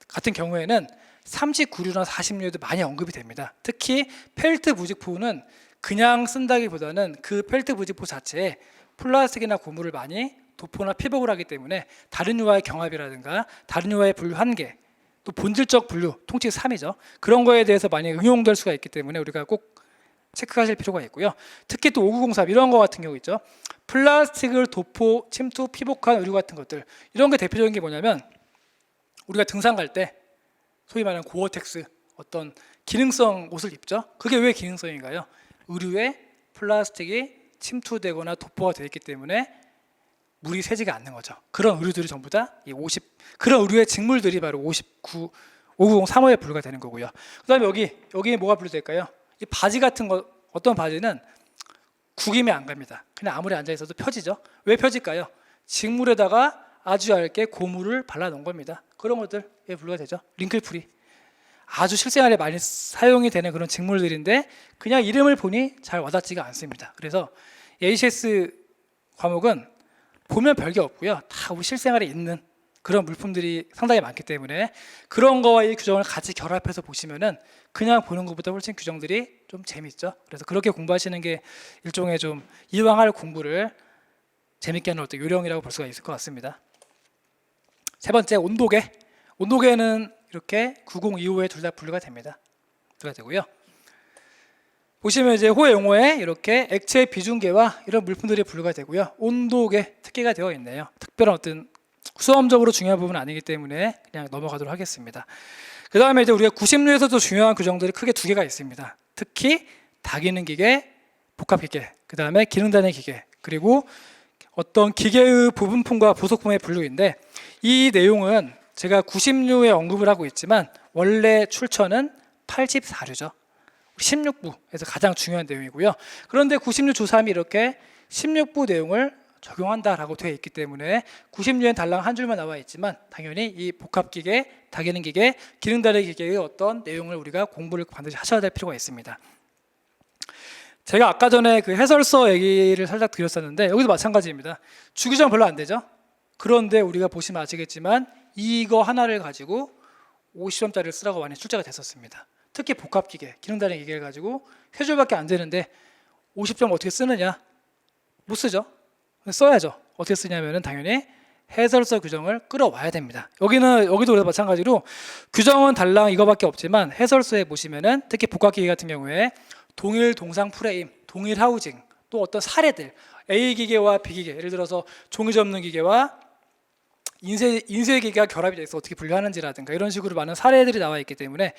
같은 경우에는 39류나 40류에도 많이 언급이 됩니다. 특히 펠트, 부직포는 그냥 쓴다기보다는 그 펠트, 부직포 자체에 플라스틱이나 고무를 많이 도포나 피복을 하기 때문에 다른 유아의 경합이라든가 다른 유아의 분류 한계, 또 본질적 분류, 통칭 3이죠. 그런 거에 대해서 많이 응용될 수가 있기 때문에 우리가 꼭 체크하실 필요가 있고요. 특히 또 5903 이런 거 같은 경우 있죠. 플라스틱을 도포, 침투, 피복한 의류 같은 것들, 이런 게 대표적인 게 뭐냐면 우리가 등산 갈 때 소위 말하는 고어텍스 어떤 기능성 옷을 입죠. 그게 왜 기능성인가요? 의류에 플라스틱이 침투되거나 도포가 되어 있기 때문에 물이 새지가 않는 거죠. 그런 의류들이 전부 다 이 50 그런 의류의 직물들이 바로 59 59035에 분류가 되는 거고요. 그다음에 여기 뭐가 분류될까요? 이 바지 같은 거 어떤 바지는 구김이 안 갑니다. 그냥 아무리 앉아 있어도 펴지죠. 왜 펴질까요? 직물에다가 아주 얇게 고무를 발라 놓은 겁니다. 그런 것들에 분류가 되죠. 링클프리. 아주 실생활에 많이 사용이 되는 그런 직물들인데 그냥 이름을 보니 잘 와닿지가 않습니다. 그래서 HSS 과목은 보면 별게 없고요. 다 우리 실생활에 있는 그런 물품들이 상당히 많기 때문에 그런 거와 이 규정을 같이 결합해서 보시면은 그냥 보는 것보다 훨씬 규정들이 좀 재밌죠. 그래서 그렇게 공부하시는 게 일종의 좀 이왕 할 공부를 재밌게 하는 어떤 요령이라고 볼 수가 있을 것 같습니다. 세 번째, 온도계. 온도계는 이렇게 9025에 둘 다 분류가 됩니다. 분류가 되고요. 보시면 이제 호의 용어에 이렇게 액체 비중계와 이런 물품들이 분류가 되고요. 온도계 특기가 되어 있네요. 특별한 어떤 수험적으로 중요한 부분은 아니기 때문에 그냥 넘어가도록 하겠습니다. 그 다음에 이제 우리가 90류에서도 중요한 규정들이 크게 두 개가 있습니다. 특히 다기능 기계, 복합기계, 그 다음에 기능단위 기계, 그리고 어떤 기계의 부분품과 부속품의 분류인데 이 내용은 제가 90류에 언급을 하고 있지만 원래 출처는 84류죠. 16부에서 가장 중요한 내용이고요. 그런데 90류 조3이 이렇게 16부 내용을 적용한다라고 되어 있기 때문에 90류엔 달랑 한 줄만 나와 있지만 당연히 이 복합기계, 다기능 기계, 기능단위 기계의 어떤 내용을 우리가 공부를 반드시 하셔야 될 필요가 있습니다. 제가 아까 전에 그 해설서 얘기를 살짝 드렸었는데 여기도 마찬가지입니다. 주규정 별로 안 되죠? 그런데 우리가 보시면 아시겠지만 이거 하나를 가지고 50점짜리를 쓰라고 많이 출제가 됐었습니다. 특히 복합기계, 기능단위 기계를 가지고 3줄밖에 안 되는데 50점 어떻게 쓰느냐? 못 쓰죠. 써야죠. 어떻게 쓰냐면은 당연히 해설서 규정을 끌어와야 됩니다. 여기도 마찬가지로 규정은 달랑 이거밖에 없지만 해설서에 보시면은 특히 복합기계 같은 경우에 동일 동상 프레임, 동일 하우징, 또 어떤 사례들 A 기계와 B 기계, 예를 들어서 종이 접는 기계와 인쇄 기계가 결합이 돼서 어떻게 분류하는지라든가 이런 식으로 많은 사례들이 나와 있기 때문에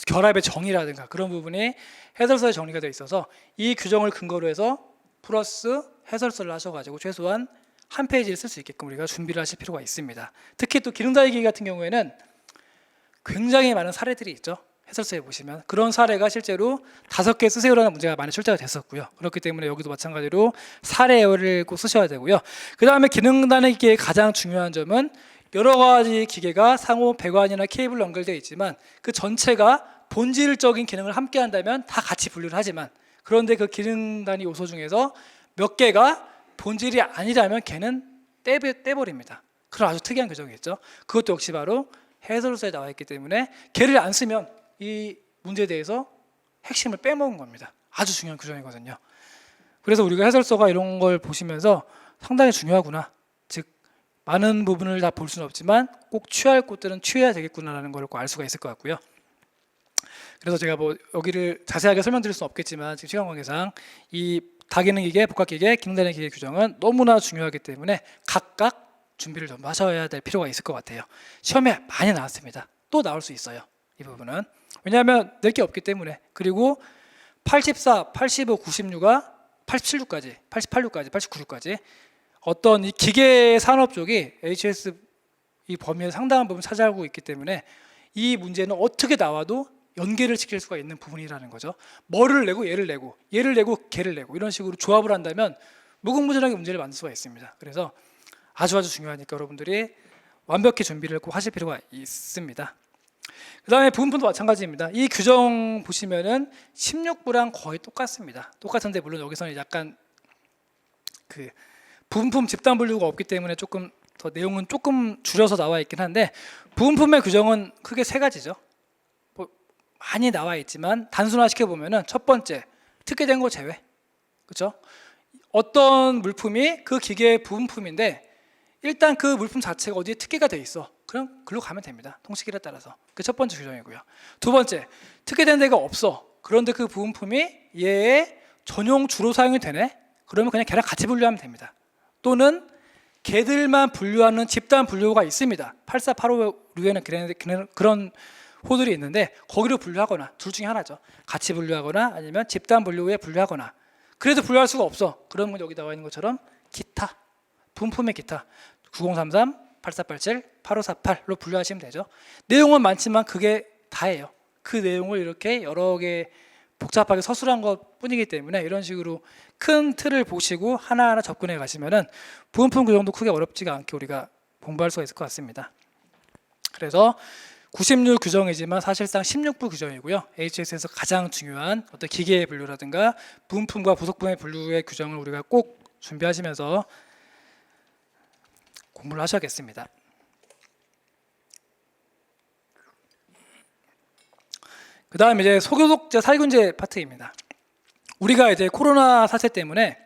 결합의 정의라든가 그런 부분이 해설서에 정리가 되어 있어서 이 규정을 근거로 해서 플러스 해설서를 하셔가지고 최소한 한 페이지를 쓸 수 있게끔 우리가 준비를 하실 필요가 있습니다. 특히 또 기능단위 기계 같은 경우에는 굉장히 많은 사례들이 있죠. 해설서에 보시면 그런 사례가 실제로 5개 쓰세요라는 문제가 많이 출제가 됐었고요. 그렇기 때문에 여기도 마찬가지로 사례를 꼭 쓰셔야 되고요. 그 다음에 기능단위 기계의 가장 중요한 점은 여러 가지 기계가 상호 배관이나 케이블로 연결되어 있지만 그 전체가 본질적인 기능을 함께 한다면 다 같이 분류를 하지만 그런데 그 기능단위 요소 중에서 몇 개가 본질이 아니라면 걔는 떼버립니다. 그런 아주 특이한 규정이 있죠. 그것도 역시 바로 해설서에 나와 있기 때문에 걔를 안 쓰면 이 문제에 대해서 핵심을 빼먹은 겁니다. 아주 중요한 규정이거든요. 그래서 우리가 해설서가 이런 걸 보시면서 상당히 중요하구나. 즉 많은 부분을 다 볼 수는 없지만 꼭 취할 곳들은 취해야 되겠구나라는 걸 꼭 알 수가 있을 것 같고요. 그래서 제가 뭐 여기를 자세하게 설명드릴 수는 없겠지만 지금 시간 관계상 이 다기능 기계, 복합기계, 기능단위 기계 규정은 너무나 중요하기 때문에 각각 준비를 좀 하셔야 될 필요가 있을 것 같아요. 시험에 많이 나왔습니다. 또 나올 수 있어요. 이 부분은. 왜냐하면 낼 게 없기 때문에. 그리고 84, 85, 96가 87류까지, 88류까지, 89류까지 어떤 이 기계 산업 쪽이 HS 이 범위의 상당한 부분 차지하고 있기 때문에 이 문제는 어떻게 나와도 연계를 시킬 수가 있는 부분이라는 거죠. 뭐를 내고 얘를 내고 얘를 내고 걔를 내고 이런 식으로 조합을 한다면 무궁무진하게 문제를 만들 수가 있습니다. 그래서 아주 중요하니까 여러분들이 완벽히 준비를 꼭 하실 필요가 있습니다. 그 다음에 부분품도 마찬가지입니다. 이 규정 보시면은 16부랑 거의 똑같습니다. 똑같은데 물론 여기서는 약간 그 부분품 집단 분류가 없기 때문에 조금 더 내용은 조금 줄여서 나와 있긴 한데 부분품의 규정은 크게 3가지죠. 많이 나와 있지만 단순화 시켜보면은 첫 번째 특혜된 거 제외, 그렇죠? 어떤 물품이 그 기계의 부분품인데 일단 그 물품 자체가 어디에 특혜가 돼 있어. 그럼 글로 가면 됩니다. 통식일에 따라서. 그 첫 번째 규정이고요. 두 번째, 특혜된 데가 없어. 그런데 그 부분품이 얘의 전용 주로 사용이 되네. 그러면 그냥 걔랑 같이 분류하면 됩니다. 또는 걔들만 분류하는 집단 분류가 있습니다. 8485류에는 그런 호들이 있는데 거기로 분류하거나 둘 중에 하나죠. 같이 분류하거나 아니면 집단 분류에 분류하거나 그래도 분류할 수가 없어. 그러면 여기 나와 있는 것처럼 기타, 분품의 기타 9033, 8487, 8548로 분류하시면 되죠. 내용은 많지만 그게 다예요. 그 내용을 이렇게 여러 개 복잡하게 서술한 것 뿐이기 때문에 이런 식으로 큰 틀을 보시고 하나하나 접근해 가시면은 부분품 규정도 크게 어렵지가 않게 우리가 공부할 수가 있을 것 같습니다. 그래서 96 규정이지만 사실상 16부 규정이고요. HS에서 가장 중요한 어떤 기계의 분류라든가 부분품과 부속품의 분류의 규정을 우리가 꼭 준비하시면서 공부를 하셔야겠습니다. 그 다음 이제 소교독제 살균제 파트입니다. 우리가 이제 코로나 사태 때문에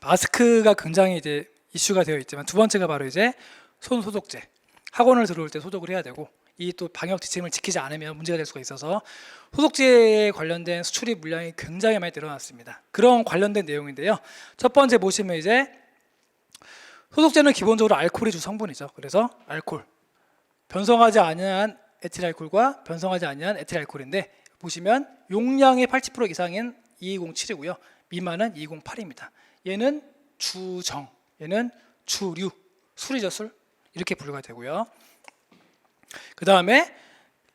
마스크가 굉장히 이제 이슈가 되어 있지만 두 번째가 바로 이제 손 소독제. 학원을 들어올 때 소독을 해야 되고 이 또 방역 지침을 지키지 않으면 문제가 될 수가 있어서 소독제에 관련된 수출입 물량이 굉장히 많이 늘어났습니다. 그런 관련된 내용인데요. 첫 번째 보시면 이제 소독제는 기본적으로 알코올이 주 성분이죠. 그래서 알코올, 변성하지 아니한 에틸알코올과 변성하지 아니한 에틸알코올인데 보시면 용량의 80% 이상인 2207이고요. 미만은 208입니다. 얘는 주정, 얘는 주류, 술이죠, 술. 이렇게 분류가 되고요. 그 다음에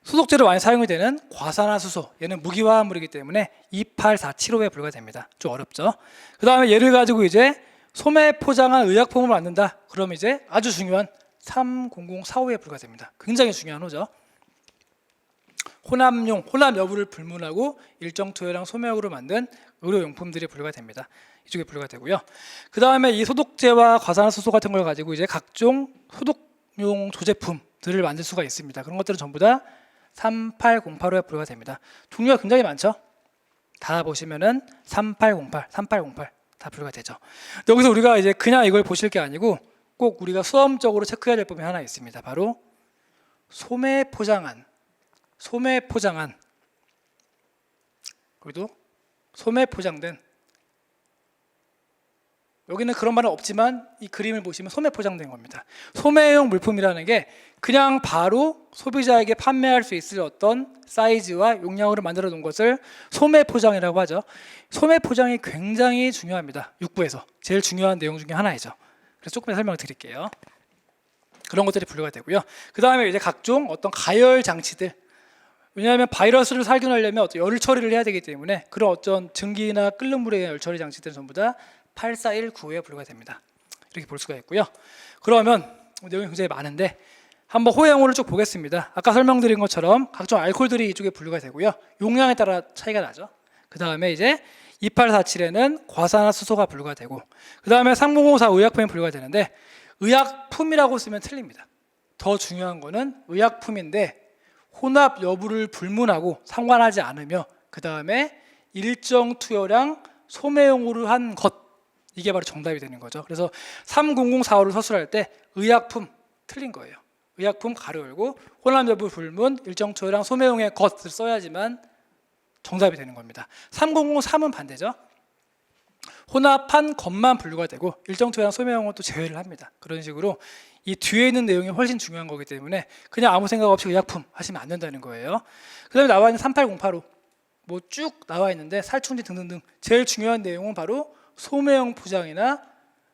소독제로 많이 사용이 되는 과산화수소, 얘는 무기화합물이기 때문에 28475에 분류가 됩니다. 좀 어렵죠. 그 다음에 얘를 가지고 이제 소매 포장한 의약품을 만든다. 그럼 이제 아주 중요한 30045에 분류가 됩니다. 굉장히 중요한 호죠. 혼합용, 혼합 여부를 불문하고 일정 투여량 소매용으로 만든 의료용품들이 분류가 됩니다. 이쪽에 분류가 되고요. 그 다음에 이 소독제와 과산화수소 같은 걸 가지고 이제 각종 소독용 조제품들을 만들 수가 있습니다. 그런 것들은 전부 다 3808호에 분류가 됩니다. 종류가 굉장히 많죠. 다 보시면은 3808, 3808 다 분류가 되죠. 여기서 우리가 이제 그냥 이걸 보실 게 아니고 꼭 우리가 수험적으로 체크해야 될 부분이 하나 있습니다. 바로 소매 포장한, 그리고 소매 포장된, 여기는 그런 말은 없지만 이 그림을 보시면 소매 포장된 겁니다. 소매용 물품이라는 게 그냥 바로 소비자에게 판매할 수 있을 어떤 사이즈와 용량으로 만들어 놓은 것을 소매 포장이라고 하죠. 소매 포장이 굉장히 중요합니다. 6부에서 제일 중요한 내용 중에 하나이죠. 그래서 조금 설명을 드릴게요. 그런 것들이 분류가 되고요. 그 다음에 이제 각종 어떤 가열 장치들, 왜냐하면 바이러스를 살균하려면 어떤 열 처리를 해야 되기 때문에 그런 어떤 증기나 끓는 물의 열 처리 장치들은 전부 다 8419에 분류가 됩니다. 이렇게 볼 수가 있고요. 그러면 내용이 굉장히 많은데 한번 호행호를 쭉 보겠습니다. 아까 설명드린 것처럼 각종 알코올들이 이쪽에 분류가 되고요. 용량에 따라 차이가 나죠. 그 다음에 이제 2847에는 과산화수소가 분류가 되고 그 다음에 3054 의약품이 분류가 되는데 의약품이라고 쓰면 틀립니다. 더 중요한 거는 의약품인데 혼합 여부를 불문하고 상관하지 않으며 그 다음에 일정 투여량 소매용으로 한 것, 이게 바로 정답이 되는 거죠. 그래서 30045를 서술할 때 의약품 틀린 거예요. 의약품 가로 열고 혼합 여부 불문 일정 투여량 소매용의 것을 써야지만 정답이 되는 겁니다. 3003은 반대죠. 혼합한 것만 분류가 되고 일정 투여량 소매용은 또 제외를 합니다. 그런 식으로 이 뒤에 있는 내용이 훨씬 중요한 거기 때문에 그냥 아무 생각 없이 의약품 하시면 안 된다는 거예요. 그 다음에 나와 있는 38085 뭐 쭉 나와 있는데 살충제 등등등 제일 중요한 내용은 바로 소매용 포장이나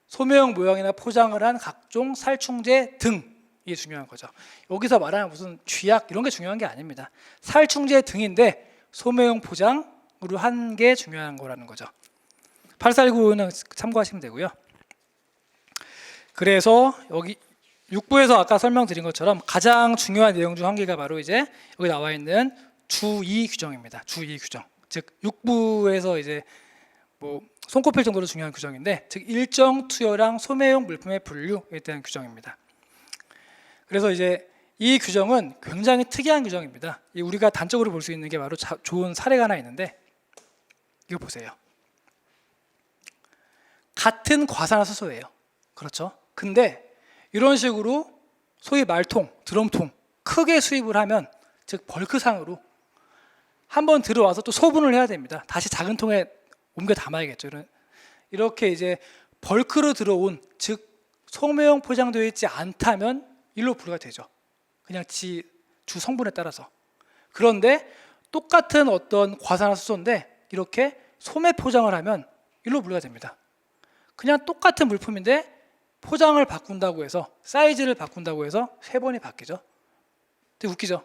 소매용 모양이나 포장을 한 각종 살충제 등이 중요한 거죠. 여기서 말하는 무슨 쥐약 이런 게 중요한 게 아닙니다. 살충제 등인데 소매용 포장으로 한 게 중요한 거라는 거죠. 8419는 참고하시면 되고요. 그래서 여기 6부에서 아까 설명드린 것처럼 가장 중요한 내용 중 한 개가 바로 이제 여기 나와 있는 주2 규정입니다. 주2 규정. 즉 6부에서 이제 뭐 손꼽힐 정도로 중요한 규정인데 즉 일정 투여량 소매용 물품의 분류에 대한 규정입니다. 그래서 이제 이 규정은 굉장히 특이한 규정입니다. 우리가 단적으로 볼 수 있는 게 바로 좋은 사례가 하나 있는데 이거 보세요. 같은 과산화수소예요. 그렇죠? 근데 이런 식으로 소위 말통, 드럼통 크게 수입을 하면 즉 벌크상으로 한번 들어와서 또 소분을 해야 됩니다. 다시 작은 통에 옮겨 담아야겠죠. 이렇게 이제 벌크로 들어온 즉 소매용 포장되어 있지 않다면 일로 분류가 되죠. 그냥 주 성분에 따라서. 그런데 똑같은 어떤 과산화수소인데 이렇게 소매 포장을 하면 일로 분류가 됩니다. 그냥 똑같은 물품인데 포장을 바꾼다고 해서 사이즈를 바꾼다고 해서 3번이 바뀌죠. 되게 웃기죠.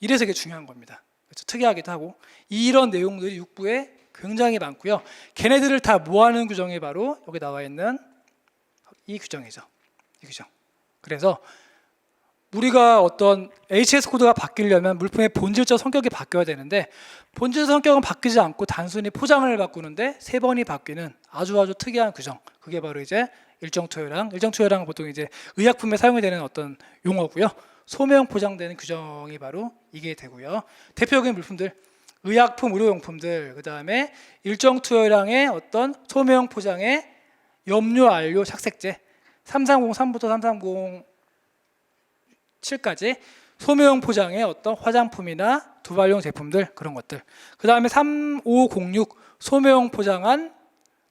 이래서 이게 중요한 겁니다. 그렇죠? 특이하기도 하고 이런 내용들이 6부에 굉장히 많고요. 걔네들을 다 모아놓은 규정이 바로 여기 나와 있는 이 규정이죠. 이 규정. 그래서 우리가 어떤 HS 코드가 바뀌려면 물품의 본질적 성격이 바뀌어야 되는데 본질 성격은 바뀌지 않고 단순히 포장을 바꾸는데 3번이 바뀌는 아주 특이한 규정. 그게 바로 이제 일정투여량. 일정투여량은 보통 이제 의약품에 사용이 되는 어떤 용어고요. 소매형 포장되는 규정이 바로 이게 되고요. 대표적인 물품들, 의약품, 의료용품들, 그 다음에 일정투여량의 어떤 소매형 포장의 염료, 안료, 착색제, 330, 3부터 330 7까지 소매형 포장의 어떤 화장품이나 두발용 제품들 그런 것들. 그 다음에 3506 소매형 포장한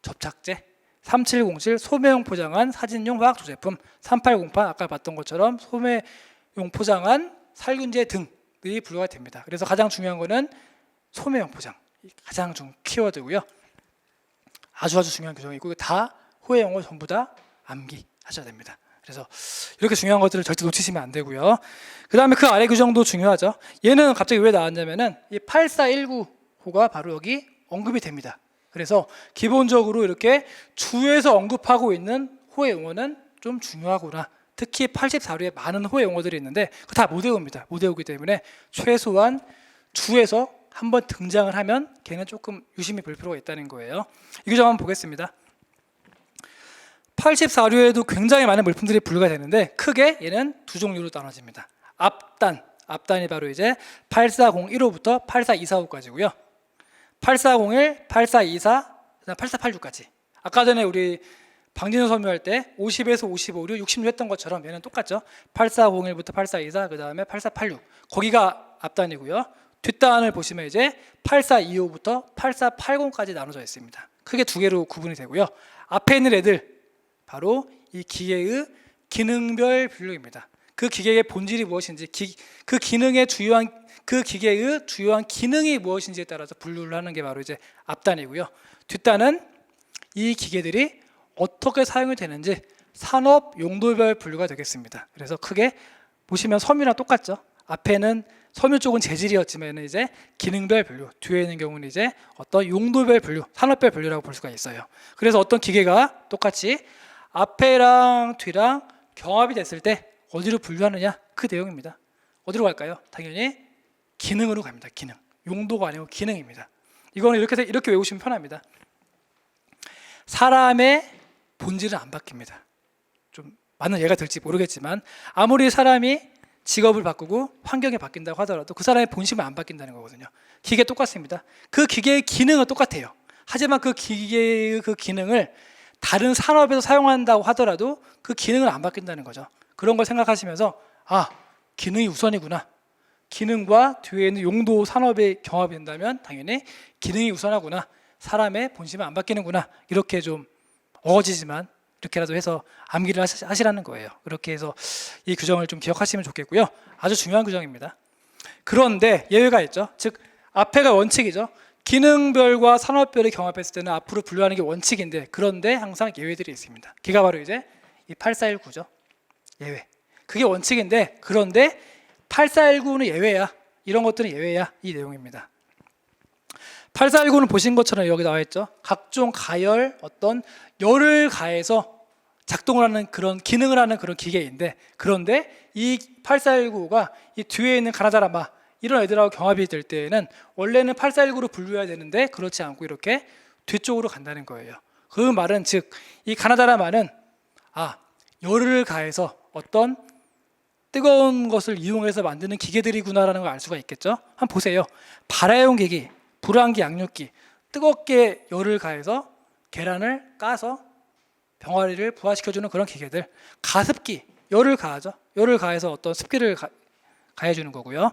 접착제, 3707 소매형 포장한 사진용 화학조 제품, 3808 아까 봤던 것처럼 소매용 포장한 살균제 등들이 분류가 됩니다. 그래서 가장 중요한 거는 소매형 포장, 가장 중 키워드고요. 아주 중요한 규정이고 다 호혜 용어 전부 다 암기하셔야 됩니다. 그래서 이렇게 중요한 것들을 절대 놓치시면 안 되고요. 그 다음에 그 아래 규정도 중요하죠. 얘는 갑자기 왜 나왔냐면은 이 8419호가 바로 여기 언급이 됩니다. 그래서 기본적으로 이렇게 주에서 언급하고 있는 호혜 용어는 좀 중요하구나. 특히 84류에 많은 호혜 용어들이 있는데 그거 다 못 외웁니다. 못 외우기 때문에 최소한 주에서 한번 등장을 하면 걔는 조금 유심히 볼 필요가 있다는 거예요. 이 규정 한번 보겠습니다. 84류에도 굉장히 많은 물품들이 분류가 되는데 크게 얘는 두 종류로 나눠집니다. 앞단이 바로 이제 8401호부터 8424호까지고요. 8401, 8424, 8486까지. 아까 전에 우리 방진호 설명할 때 50에서 55, 66 했던 것처럼 얘는 똑같죠. 8401부터 8424, 그 다음에 8486. 거기가 앞단이고요. 뒷단을 보시면 이제 8425부터 8480까지 나눠져 있습니다. 크게 두 개로 구분이 되고요. 앞에 있는 애들 바로 이 기계의 기능별 분류입니다. 그 기계의 본질이 무엇인지, 그 기능의 그 기계의 주요한 기능이 무엇인지에 따라서 분류를 하는 게 바로 이제 앞단이고요. 뒷단은 이 기계들이 어떻게 사용이 되는지 산업 용도별 분류가 되겠습니다. 그래서 크게 보시면 섬유랑 똑같죠. 앞에는 섬유 쪽은 재질이었지만 이제 기능별 분류, 뒤에 있는 경우는 이제 어떤 용도별 분류, 산업별 분류라고 볼 수가 있어요. 그래서 어떤 기계가 똑같이 앞에랑 뒤랑 경합이 됐을 때 어디로 분류하느냐 그 내용입니다. 어디로 갈까요? 당연히 기능으로 갑니다. 기능. 용도가 아니고 기능입니다. 이거는 이렇게 외우시면 편합니다. 사람의 본질은 안 바뀝니다. 좀 맞는 예가 될지 모르겠지만 아무리 사람이 직업을 바꾸고 환경이 바뀐다고 하더라도 그 사람의 본심은 안 바뀐다는 거거든요. 기계 똑같습니다. 그 기계의 기능은 똑같아요. 하지만 그 기계의 그 기능을 다른 산업에서 사용한다고 하더라도 그 기능은 안 바뀐다는 거죠. 그런 걸 생각하시면서 기능이 우선이구나. 기능과 뒤에 있는 용도 산업의 경합이 된다면 당연히 기능이 우선하구나. 사람의 본심은 안 바뀌는구나. 이렇게 좀 어거지지만 이렇게라도 해서 암기를 하시라는 거예요. 그렇게 해서 이 규정을 좀 기억하시면 좋겠고요. 아주 중요한 규정입니다. 그런데 예외가 있죠. 즉 앞에가 원칙이죠. 기능별과 산업별이 경합했을 때는 앞으로 분류하는 게 원칙인데 그런데 항상 예외들이 있습니다. 그게 바로 이제 이 8419죠. 예외. 그게 원칙인데 그런데 8419는 예외야. 이런 것들은 예외야. 이 내용입니다. 8419는 보신 것처럼 여기 나와 있죠. 각종 가열, 어떤 열을 가해서 작동을 하는 그런 기능을 하는 그런 기계인데 그런데 이 8419가 이 뒤에 있는 가나다라마 이런 애들하고 경합이 될 때에는 원래는 8419로 분류해야 되는데 그렇지 않고 이렇게 뒤쪽으로 간다는 거예요. 그 말은 즉 이 가나다라마는 열을 가해서 어떤 뜨거운 것을 이용해서 만드는 기계들이구나라는 걸 알 수가 있겠죠. 한번 보세요. 발화용 기기, 불황기 양육기, 뜨겁게 열을 가해서 계란을 까서 병아리를 부화시켜주는 그런 기계들. 가습기, 열을 가하죠. 열을 가해서 어떤 습기를 가해주는 거고요.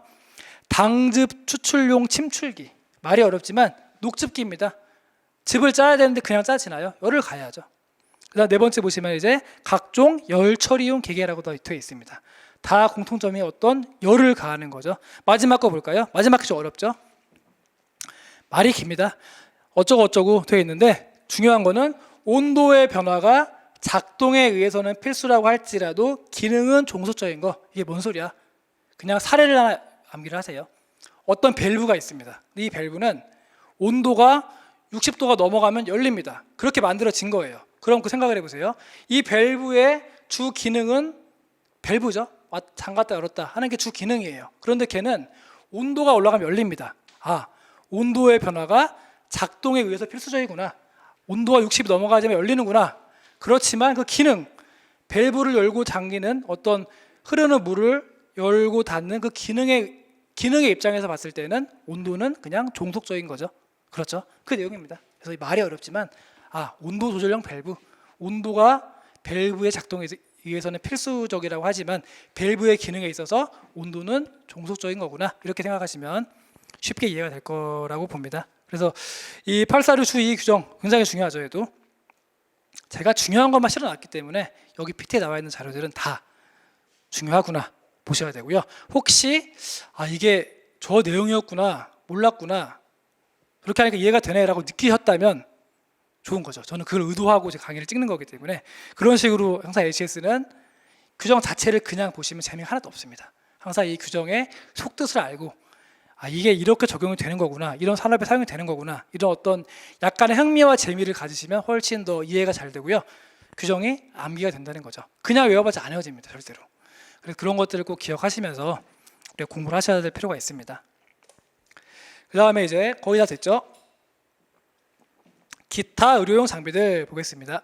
당즙 추출용 침출기, 말이 어렵지만 녹즙기입니다. 즙을 짜야 되는데 그냥 짜지나요? 열을 가해야죠. 그다음 네 번째 보시면 이제 각종 열 처리용 기계라고 되어 있습니다. 다 공통점이 어떤 열을 가하는 거죠. 마지막 거 볼까요? 마지막 게 좀 어렵죠. 말이 깁니다. 어쩌고 되어 있는데 중요한 거는 온도의 변화가 작동에 의해서는 필수라고 할지라도 기능은 종속적인 거. 이게 뭔 소리야? 그냥 사례를 하나 암기를 하세요. 어떤 밸브가 있습니다. 이 밸브는 온도가 60도가 넘어가면 열립니다. 그렇게 만들어진 거예요. 그럼 그 생각을 해보세요. 이 밸브의 주 기능은 밸브죠. 잠갔다 열었다 하는 게 주 기능이에요. 그런데 걔는 온도가 올라가면 열립니다. 아, 온도의 변화가 작동에 의해서 필수적이구나. 온도가 60이 넘어가자면 열리는구나. 그렇지만 그 기능, 밸브를 열고 잠기는 어떤 흐르는 물을 열고 닫는 그 기능의 입장에서 봤을 때는 온도는 그냥 종속적인 거죠. 그렇죠? 그 내용입니다. 그래서 말이 어렵지만 온도 조절형 밸브, 온도가 밸브의 작동에 의해서는 필수적이라고 하지만 밸브의 기능에 있어서 온도는 종속적인 거구나. 이렇게 생각하시면 쉽게 이해가 될 거라고 봅니다. 그래서 이 846 이 규정 굉장히 중요하죠. 얘도 제가 중요한 것만 실어놨기 때문에 여기 PT에 나와 있는 자료들은 다 중요하구나 보셔야 되고요. 혹시 이게 저 내용이었구나, 몰랐구나, 그렇게 하니까 이해가 되네라고 느끼셨다면 좋은 거죠. 저는 그걸 의도하고 제 강의를 찍는 거기 때문에 그런 식으로 항상 HS는 규정 자체를 그냥 보시면 재미가 하나도 없습니다. 항상 이 규정의 속뜻을 알고 이게 이렇게 적용이 되는 거구나, 이런 산업에 사용이 되는 거구나, 이런 어떤 약간의 흥미와 재미를 가지시면 훨씬 더 이해가 잘 되고요. 규정이 암기가 된다는 거죠. 그냥 외워봤자 안 외워집니다. 절대로. 그래서 그런 것들을 꼭 기억하시면서 우리가 공부를 하셔야 될 필요가 있습니다. 그 다음에 이제 거의 다 됐죠. 기타 의료용 장비들 보겠습니다.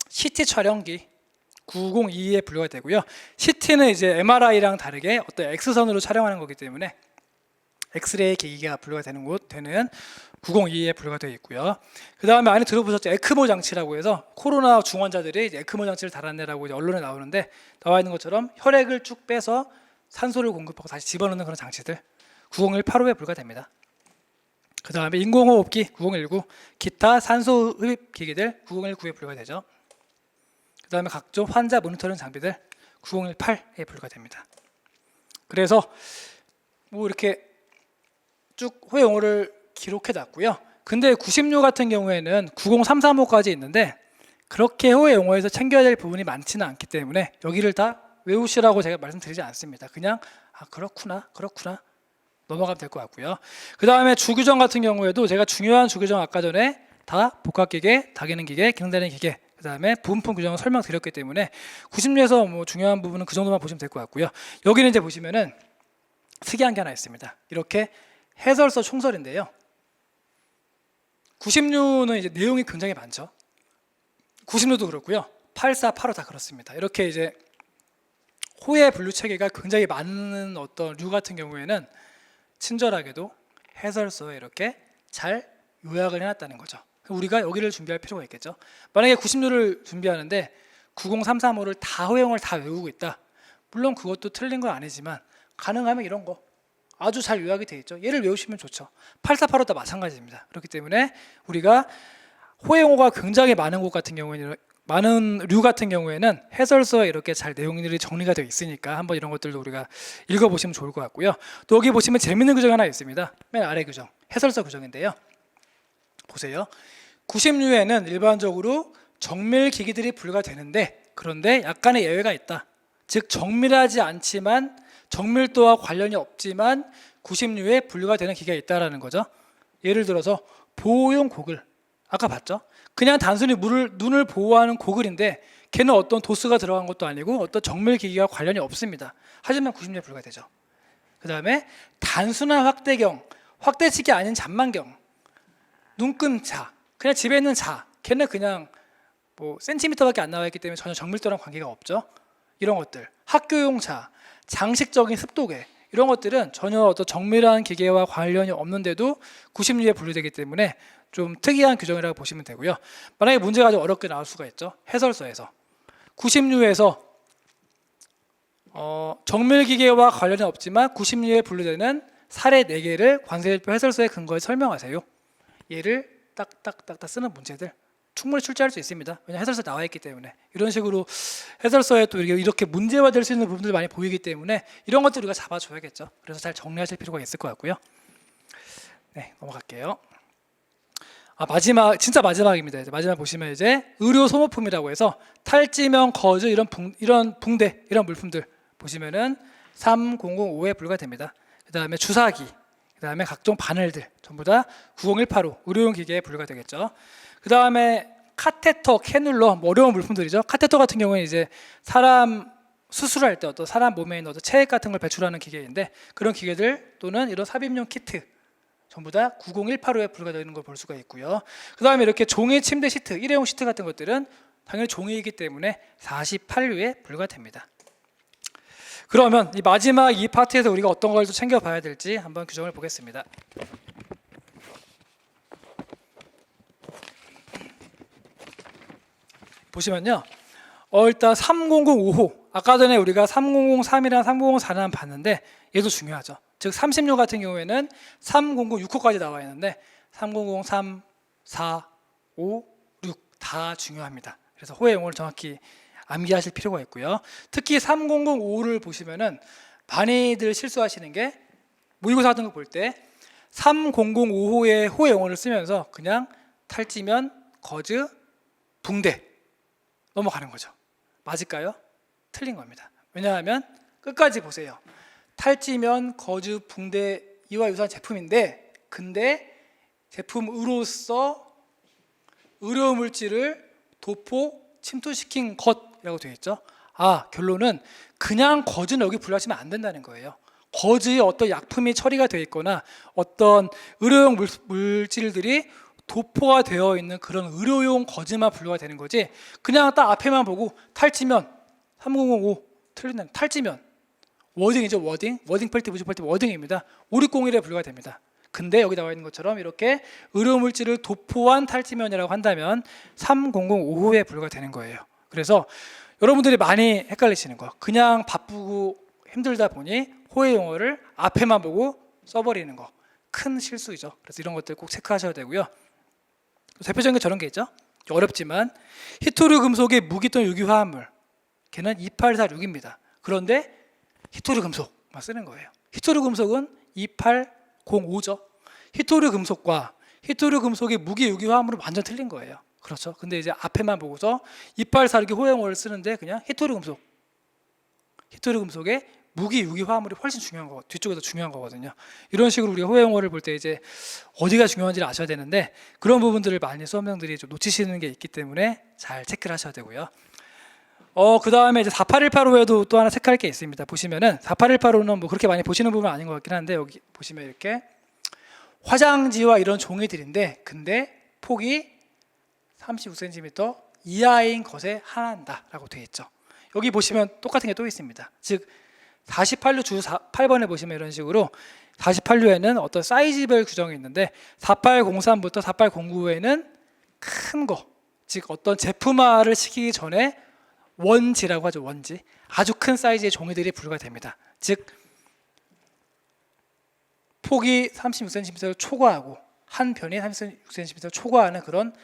CT 촬영기 902에 분류가 되고요. CT는 이제 MRI랑 다르게 어떤 X선으로 촬영하는 거기 때문에 엑스레이 기기가 분류가 되는 902에 분류가 되어 있고요. 그 다음에 안에 들어보셨죠? 에크모 장치라고 해서 코로나 중환자들이 이제 에크모 장치를 달았네라고 이제 언론에 나오는데 나와 있는 것처럼 혈액을 쭉 빼서 산소를 공급하고 다시 집어넣는 그런 장치들 901 8호에 분류가 됩니다. 그 다음에 인공호흡기 9019, 기타 산소 흡입 기기들 9019에 분류가 되죠. 그 다음에 각종 환자 모니터링 장비들 9018에 분류가 됩니다. 그래서 뭐 이렇게 쭉 호의 용어를 기록해 놨고요. 근데 96 같은 경우에는 90335까지 있는데 그렇게 호의 용어에서 챙겨야 될 부분이 많지는 않기 때문에 여기를 다 외우시라고 제가 말씀드리지 않습니다. 그냥 그렇구나 넘어가면 될 것 같고요. 그 다음에 주규정 같은 경우에도 제가 중요한 주규정 아까 전에 다 복합기계, 다기능 기계, 기능다른 기계, 그 다음에 부분품 규정을 설명드렸기 때문에 96에서 뭐 중요한 부분은 그 정도만 보시면 될 것 같고요. 여기는 이제 보시면은 특이한 게 하나 있습니다. 이렇게 해설서 총설인데요. 96는 이제 내용이 굉장히 많죠. 96도 그렇고요. 84, 85 다 그렇습니다. 이렇게 이제 호의 분류 체계가 굉장히 많은 어떤 류 같은 경우에는 친절하게도 해설서에 이렇게 잘 요약을 해놨다는 거죠. 우리가 여기를 준비할 필요가 있겠죠. 만약에 96를 준비하는데 90335를 다 호용을 다 외우고 있다. 물론 그것도 틀린 건 아니지만 가능하면 이런 거 아주 잘 요약이 되어 있죠. 얘를 외우시면 좋죠. 8485도 마찬가지입니다. 그렇기 때문에 우리가 호용어가 굉장히 많은 곳 같은 경우에는 많은 류 같은 경우에는 해설서에 이렇게 잘 내용들이 정리가 되어 있으니까 한번 이런 것들도 우리가 읽어보시면 좋을 것 같고요. 또 여기 보시면 재밌는 규정 하나 있습니다. 맨 아래 규정, 해설서 규정인데요. 보세요. 96에는 일반적으로 정밀 기기들이 분류가 되는데 그런데 약간의 예외가 있다. 즉 정밀하지 않지만 정밀도와 관련이 없지만 96에 분류가 되는 기계가 있다라는 거죠. 예를 들어서 보호용 고글, 아까 봤죠? 그냥 단순히 눈을 보호하는 고글인데 걔는 어떤 도수가 들어간 것도 아니고 어떤 정밀 기기와 관련이 없습니다. 하지만 96에 분류가 되죠. 그 다음에 단순한 확대경, 확대치기 아닌 잔망경, 눈금자, 그냥 집에 있는 자, 걔는 그냥 뭐 센티미터밖에 안 나와 있기 때문에 전혀 정밀도랑 관계가 없죠. 이런 것들, 학교용 자, 장식적인 습도계, 이런 것들은 전혀 어떤 정밀한 기계와 관련이 없는데도 96에 분류되기 때문에 좀 특이한 규정이라고 보시면 되고요. 만약에 문제가 좀 어렵게 나올 수가 있죠. 해설서에서 96에서 정밀 기계와 관련이 없지만 96에 분류되는 사례 4개를 관세일표 해설서에 근거해 설명하세요. 얘를 딱딱딱딱 쓰는 문제들 충분히 출제할 수 있습니다. 왜냐하면 해설서에 나와 있기 때문에. 이런 식으로 해설서에 또 이렇게 문제화될 수 있는 부분들이 많이 보이기 때문에 이런 것들 우리가 잡아줘야겠죠. 그래서 잘 정리하실 필요가 있을 것 같고요. 네, 넘어갈게요. 마지막 진짜 마지막입니다. 이제 마지막 보시면 이제 의료 소모품이라고 해서 탈지면, 거즈 이런 붕대 이런 물품들 보시면은 3005에 불과됩니다. 그다음에 주사기, 그다음에 각종 바늘들 전부 다 90185 의료용 기계에 불과되겠죠. 그다음에 카테터, 캐눌러 어려운 물품들이죠. 카테터 같은 경우는 이제 사람 수술할 때 어떤 사람 몸에 있는 어떤 체액 같은 걸 배출하는 기계인데 그런 기계들 또는 이런 삽입용 키트 전부 다 90185에 불과되는 걸 볼 수가 있고요. 그 다음에 이렇게 종이 침대 시트, 일회용 시트 같은 것들은 당연히 종이이기 때문에 48류에 불과됩니다. 그러면 이 마지막 이 파트에서 우리가 어떤 걸 또 챙겨봐야 될지 한번 규정을 보겠습니다. 보시면요. 일단 3005호 아까 전에 우리가 3003이랑 3004는 봤는데 얘도 중요하죠. 즉 30류 같은 경우에는 3006호까지 나와 있는데 3003, 4, 5, 6 다 중요합니다. 그래서 호의 용어를 정확히 암기하실 필요가 있고요. 특히 3005를 보시면은 많이들 실수하시는 게 모의고사 같은 거 볼 때 3005호의 호의 용어를 쓰면서 그냥 탈지면, 거즈, 붕대 넘어가는 거죠. 맞을까요? 틀린 겁니다. 왜냐하면 끝까지 보세요. 탈지면, 거즈, 붕대 이와 유사한 제품인데 근데 제품으로서 의료물질을 도포, 침투시킨 것이라고 되어 있죠. 결론은 그냥 거즈는 여기 분류하시면 안 된다는 거예요. 거즈에 어떤 약품이 처리가 되어 있거나 어떤 의료용 물질들이 도포가 되어 있는 그런 의료용 거즈만 분류가 되는 거지 그냥 딱 앞에만 보고 탈지면 3005 틀린다. 탈지면 워딩이죠. 워딩 펠트, 무지 펠트 워딩입니다. 5601에 분류가 됩니다. 근데 여기 나와 있는 것처럼 이렇게 의료물질을 도포한 탈지면이라고 한다면 3005호에 분류가 되는 거예요. 그래서 여러분들이 많이 헷갈리시는 거 그냥 바쁘고 힘들다 보니 호의 용어를 앞에만 보고 써버리는 거 큰 실수이죠. 그래서 이런 것들 꼭 체크하셔야 되고요. 대표적인 게 저런 게 있죠. 어렵지만 히토류 금속의 무기 또는 유기화합물 걔는 2846입니다. 그런데 히토류 금속만 쓰는 거예요. 히토류 금속은 2805죠. 히토류 금속과 히토류 금속의 무기 유기화합물은 완전 틀린 거예요. 그렇죠. 근데 이제 앞에만 보고서 2846의 호용어를 쓰는데 그냥 히토류 금속의 무기 유기화합물이 훨씬 중요한 거 뒤쪽에서 중요한 거거든요. 이런 식으로 우리가 호용어를 볼 때 이제 어디가 중요한지를 아셔야 되는데 그런 부분들을 많이 수험생들이 좀 놓치시는 게 있기 때문에 잘 체크를 하셔야 되고요. 그 다음에 이제 48185에도 또 하나 체크할 게 있습니다. 보시면은 48185는 뭐 그렇게 많이 보시는 부분은 아닌 것 같긴 한데 여기 보시면 이렇게 화장지와 이런 종이들인데 근데 폭이 35cm 이하인 것에 한한다라고 되어 있죠. 여기 보시면 똑같은 게 또 있습니다. 즉 48류 주 8번에 보시면 이런 식으로 48류에는 어떤 사이즈별 규정이 있는데 4803부터 4809에는 큰 거, 즉 어떤 제품화를 시키기 전에 원지라고 하죠. 원지. 아주 큰 사이즈의 종이들이 분류가 됩니다. 즉 폭이 36cm를 초과하고 한 편이 36cm를 초과하는 그런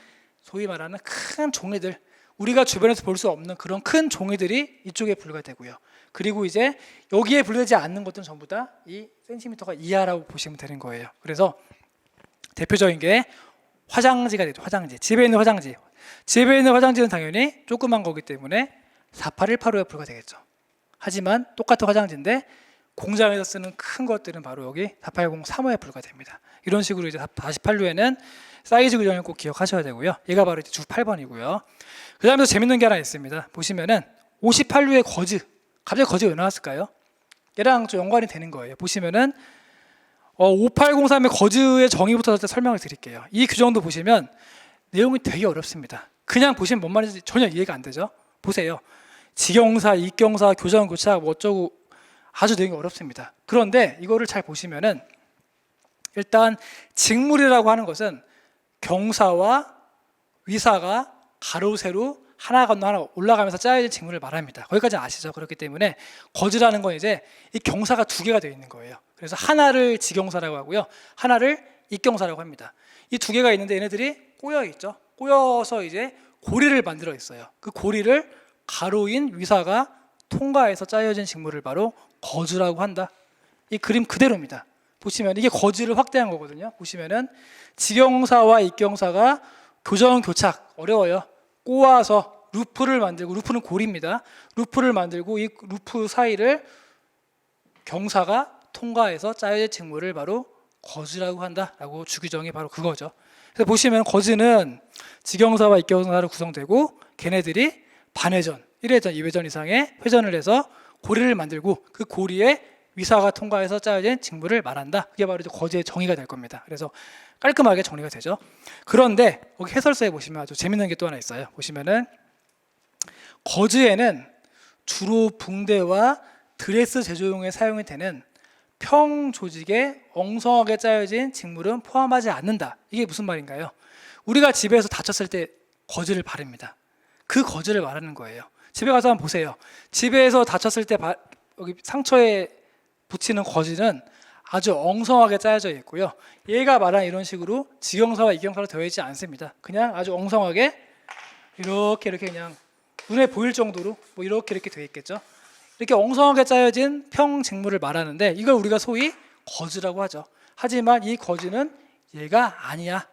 소위 말하는 큰 종이들 우리가 주변에서 볼 수 없는 그런 큰 종이들이 이쪽에 분류가 되고요. 그리고 이제 여기에 분류되지 않는 것들은 전부 다 이 센티미터가 이하라고 보시면 되는 거예요. 그래서 대표적인 게 화장지가 되죠. 화장지. 집에 있는 화장지는 당연히 조그만 거기 때문에 48185에 분류가 되겠죠. 하지만 똑같은 화장지인데 공장에서 쓰는 큰 것들은 바로 여기 4803호에 분류가 됩니다. 이런 식으로 이제 48류에는 사이즈 규정을 꼭 기억하셔야 되고요. 얘가 바로 이제 주 8번이고요. 그 다음에 또 재밌는 게 하나 있습니다. 보시면은 58류의 거즈. 갑자기 거즈가 왜 나왔을까요? 얘랑 좀 연관이 되는 거예요. 보시면은 5803의 거즈의 정의부터 설명을 드릴게요. 이 규정도 보시면 내용이 되게 어렵습니다. 그냥 보시면 뭔 말인지 전혀 이해가 안 되죠. 보세요. 직경사, 입경사, 교정, 교착 뭐 어쩌고 아주 내용이 어렵습니다. 그런데 이거를 잘 보시면은 일단 직물이라고 하는 것은 경사와 위사가 가로 세로 하나 건너 하나 올라가면서 짜여진 직물을 말합니다. 거기까지 아시죠? 그렇기 때문에 거즈라는 건 이제 이 경사가 두 개가 되어 있는 거예요. 그래서 하나를 지경사라고 하고요, 하나를 입경사라고 합니다. 이 두 개가 있는데 얘네들이 꼬여 있죠. 꼬여서 이제 고리를 만들어 있어요. 그 고리를 가로인 위사가 통과해서 짜여진 직물을 바로 거즈라고 한다. 이 그림 그대로입니다. 보시면 이게 거즈를 확대한 거거든요. 보시면은 직경사와 입경사가 교정 교착 어려워요. 꼬아서 루프를 만들고, 루프는 고리입니다. 루프를 만들고 이 루프 사이를 경사가 통과해서 짜여진 직물을 바로 거즈라고 한다라고 주규정이 바로 그거죠. 그래서 보시면 거즈는 직경사와 입경사로 구성되고 걔네들이 반회전, 1회전, 2회전 이상의 회전을 해서 고리를 만들고 그 고리에 위사가 통과해서 짜여진 직물을 말한다. 그게 바로 이제 거즈의 정의가 될 겁니다. 그래서 깔끔하게 정리가 되죠. 그런데 여기 해설서에 보시면 아주 재밌는 게 또 하나 있어요. 보시면은 거즈에는 주로 붕대와 드레스 제조용에 사용이 되는 평 조직에 엉성하게 짜여진 직물은 포함하지 않는다. 이게 무슨 말인가요? 우리가 집에서 다쳤을 때 거즈를 바릅니다. 그 거즈를 말하는 거예요. 집에 가서 한번 보세요. 집에서 다쳤을 때 여기 상처에 붙이는 거즈는 아주 엉성하게 짜여져 있고요. 얘가 말하는 이런 식으로 직경사와 입경사로 되어 있지 않습니다. 그냥 아주 엉성하게 이렇게 그냥 눈에 보일 정도로 뭐 이렇게 되어 있겠죠. 이렇게 엉성하게 짜여진 평직물을 말하는데 이걸 우리가 소위 거즈라고 하죠. 하지만 이 거즈는 얘가 아니야.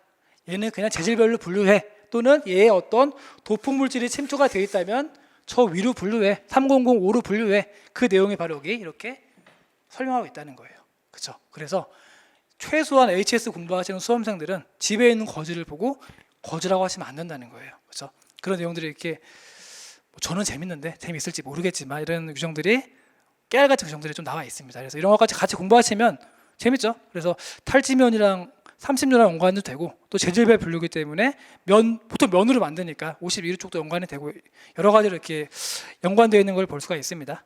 얘는 그냥 재질별로 분류해. 또는 얘의 어떤 도풍 물질이 침투가 되어 있다면 저 위로 분류해. 3005로 분류해. 그 내용이 바로 여기 이렇게 설명하고 있다는 거예요. 그렇죠? 그래서 최소한 HS 공부하시는 수험생들은 집에 있는 거즈를 보고 거즈라고 하시면 안 된다는 거예요. 그렇죠? 그런 내용들이 이렇게 저는 재밌는데 재미있을지 모르겠지만 이런 규정들이 깨알같은 규정들이 좀 나와 있습니다. 그래서 이런 것까지 같이 공부하시면 재밌죠. 그래서 탈지면이랑 30류랑 연관도 되고 또 재질별 분류이기 때문에 보통 면으로 만드니까 52류 쪽도 연관이 되고 여러 가지로 이렇게 연관되어 있는 걸 볼 수가 있습니다.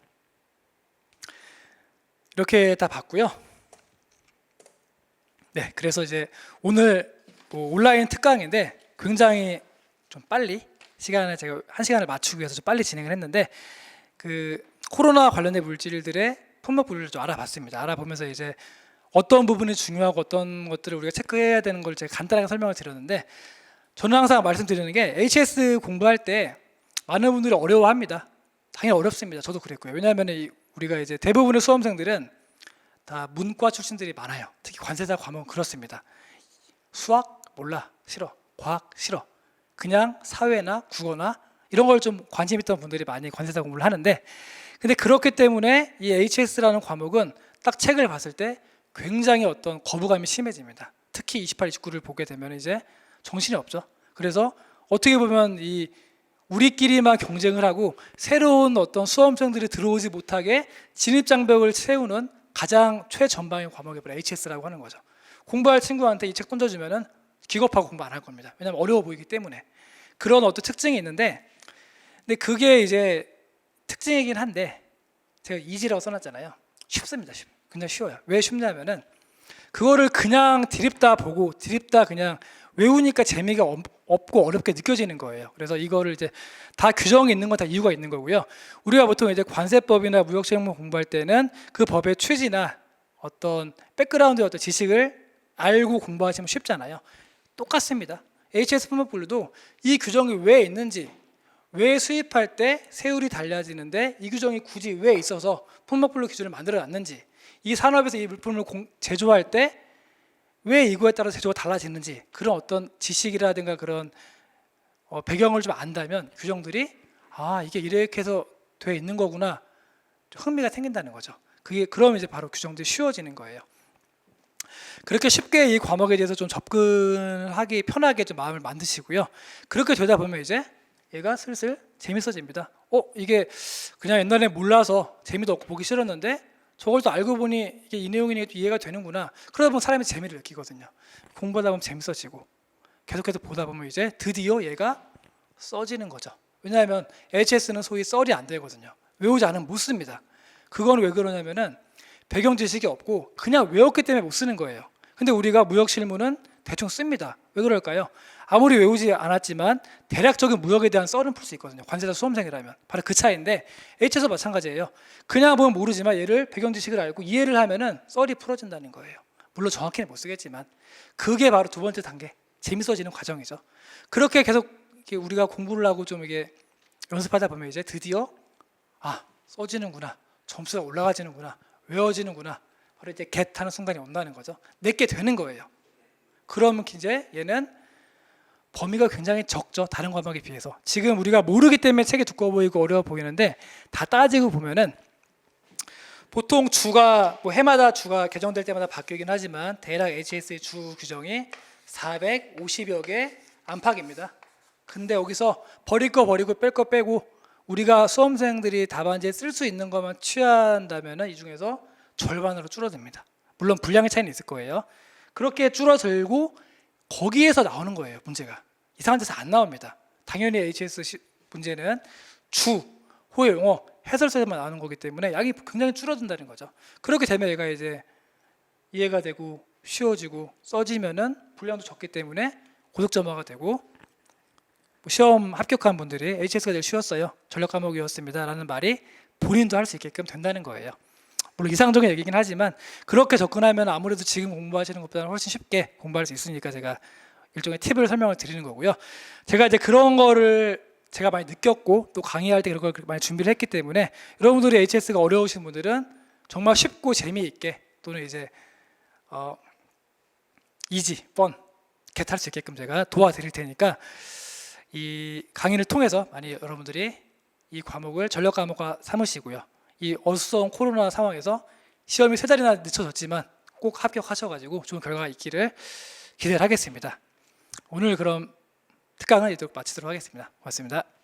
이렇게 다 봤고요. 네, 그래서 이제 오늘 온라인 특강인데 굉장히 좀 빨리 시간을 제가 1시간을 맞추기 위해서 좀 빨리 진행을 했는데 그 코로나 관련된 물질들의 품목 분류를 좀 알아봤습니다. 알아보면서 이제 어떤 부분이 중요하고 어떤 것들을 우리가 체크해야 되는 걸 제가 간단하게 설명을 드렸는데 저는 항상 말씀드리는 게 HS 공부할 때 많은 분들이 어려워합니다. 당연히 어렵습니다. 저도 그랬고요. 왜냐하면 우리가 이제 대부분의 수험생들은 다 문과 출신들이 많아요. 특히 관세사 과목은 그렇습니다. 수학 몰라, 싫어. 과학 싫어. 그냥 사회나 국어나 이런 걸 좀 관심 있던 분들이 많이 관세사 공부를 하는데 근데 그렇기 때문에 이 HS라는 과목은 딱 책을 봤을 때 굉장히 어떤 거부감이 심해집니다. 특히 28, 29를 보게 되면 이제 정신이 없죠. 그래서 어떻게 보면 이 우리끼리만 경쟁을 하고 새로운 어떤 수험생들이 들어오지 못하게 진입장벽을 세우는 가장 최전방의 과목이 바로 HS라고 하는 거죠. 공부할 친구한테 이 책 던져주면은 기겁하고 공부 안 할 겁니다. 왜냐하면 어려워 보이기 때문에. 그런 어떤 특징이 있는데 근데 그게 이제 특징이긴 한데 제가 이지라고 써놨잖아요. 쉽습니다. 굉장히 쉬워요. 왜 쉽냐면은 그거를 그냥 드립다 보고 드립다 그냥 외우니까 재미가 없고 어렵게 느껴지는 거예요. 그래서 이거를 이제 다 규정이 있는 건 다 이유가 있는 거고요. 우리가 보통 이제 관세법이나 무역시행법 공부할 때는 그 법의 취지나 어떤 백그라운드의 어떤 지식을 알고 공부하시면 쉽잖아요. 똑같습니다. HS 품목 분류도 이 규정이 왜 있는지, 왜 수입할 때 세율이 달라지는데 이 규정이 굳이 왜 있어서 품목 분류 기준을 만들어 놨는지, 이 산업에서 이 물품을 제조할 때 왜 이거에 따라 제조가 달라지는지 그런 어떤 지식이라든가 그런 배경을 좀 안다면 규정들이 이게 이렇게 해서 돼 있는 거구나 흥미가 생긴다는 거죠. 그럼 이제 바로 규정들이 쉬워지는 거예요. 그렇게 쉽게 이 과목에 대해서 좀 접근하기 편하게 좀 마음을 만드시고요. 그렇게 되다 보면 이제 얘가 슬슬 재밌어집니다. 이게 그냥 옛날에 몰라서 재미도 없고 보기 싫었는데 저걸 또 알고 보니 이게 이 내용이 이해가 되는구나. 그러다 보면 사람이 재미를 느끼거든요. 공부하다 보면 재밌어지고 계속해서 보다 보면 이제 드디어 얘가 써지는 거죠. 왜냐하면 HS는 소위 썰이 안 되거든요. 외우지 않으면 못 씁니다. 그건 왜 그러냐면은 배경 지식이 없고 그냥 외웠기 때문에 못 쓰는 거예요. 근데 우리가 무역 실무는 대충 씁니다. 왜 그럴까요? 아무리 외우지 않았지만 대략적인 무역에 대한 썰은 풀 수 있거든요. 관세사 수험생이라면. 바로 그 차이인데 HS도 마찬가지예요. 그냥 보면 모르지만 얘를 배경 지식을 알고 이해를 하면은 썰이 풀어진다는 거예요. 물론 정확히는 못 쓰겠지만 그게 바로 두 번째 단계, 재밌어지는 과정이죠. 그렇게 계속 우리가 공부를 하고 좀 이게 연습하다 보면 이제 드디어 써지는구나, 점수가 올라가지는구나, 외워지는구나, 바로 이제 get 하는 순간이 온다는 거죠. 내게 되는 거예요. 그러면 이제 얘는 범위가 굉장히 적죠. 다른 과목에 비해서. 지금 우리가 모르기 때문에 책이 두꺼워 보이고 어려워 보이는데 다 따지고 보면은 보통 주가 뭐 해마다 주가 개정될 때마다 바뀌긴 하지만 대략 HS의 주 규정이 450여 개 안팎입니다. 근데 여기서 버릴 거 버리고 뺄 거 빼고 우리가 수험생들이 답안지에 쓸 수 있는 것만 취한다면 이 중에서 절반으로 줄어듭니다. 물론 분량의 차이는 있을 거예요. 그렇게 줄어들고 거기에서 나오는 거예요. 문제가 이상한 데서 안 나옵니다. 당연히 HS 문제는 주, 호용어, 해설서에만 나오는 거기 때문에 양이 굉장히 줄어든다는 거죠. 그렇게 되면 얘가 이제 이해가 되고 쉬워지고 써지면은 분량도 적기 때문에 고득점화가 되고 시험 합격한 분들이 HS가 제일 쉬웠어요. 전력 과목이었습니다. 라는 말이 본인도 할 수 있게끔 된다는 거예요. 물론 이상적인 얘기긴 하지만 그렇게 접근하면 아무래도 지금 공부하시는 것보다는 훨씬 쉽게 공부할 수 있으니까 제가 일종의 팁을 설명을 드리는 거고요. 제가 이제 그런 거를 제가 많이 느꼈고 또 강의할 때 그런 걸 많이 준비를 했기 때문에 여러분들이 HS가 어려우신 분들은 정말 쉽고 재미있게 또는 이제 이지, 펀, 겟 할 수 있게끔 제가 도와드릴 테니까 이 강의를 통해서 많이 여러분들이 이 과목을 전력 과목화 삼으시고요. 이 어수선한 코로나 상황에서 시험이 3달이나 늦춰졌지만 꼭 합격하셔가지고 좋은 결과가 있기를 기대를 하겠습니다. 오늘 그럼 특강을 이대로 마치도록 하겠습니다. 고맙습니다.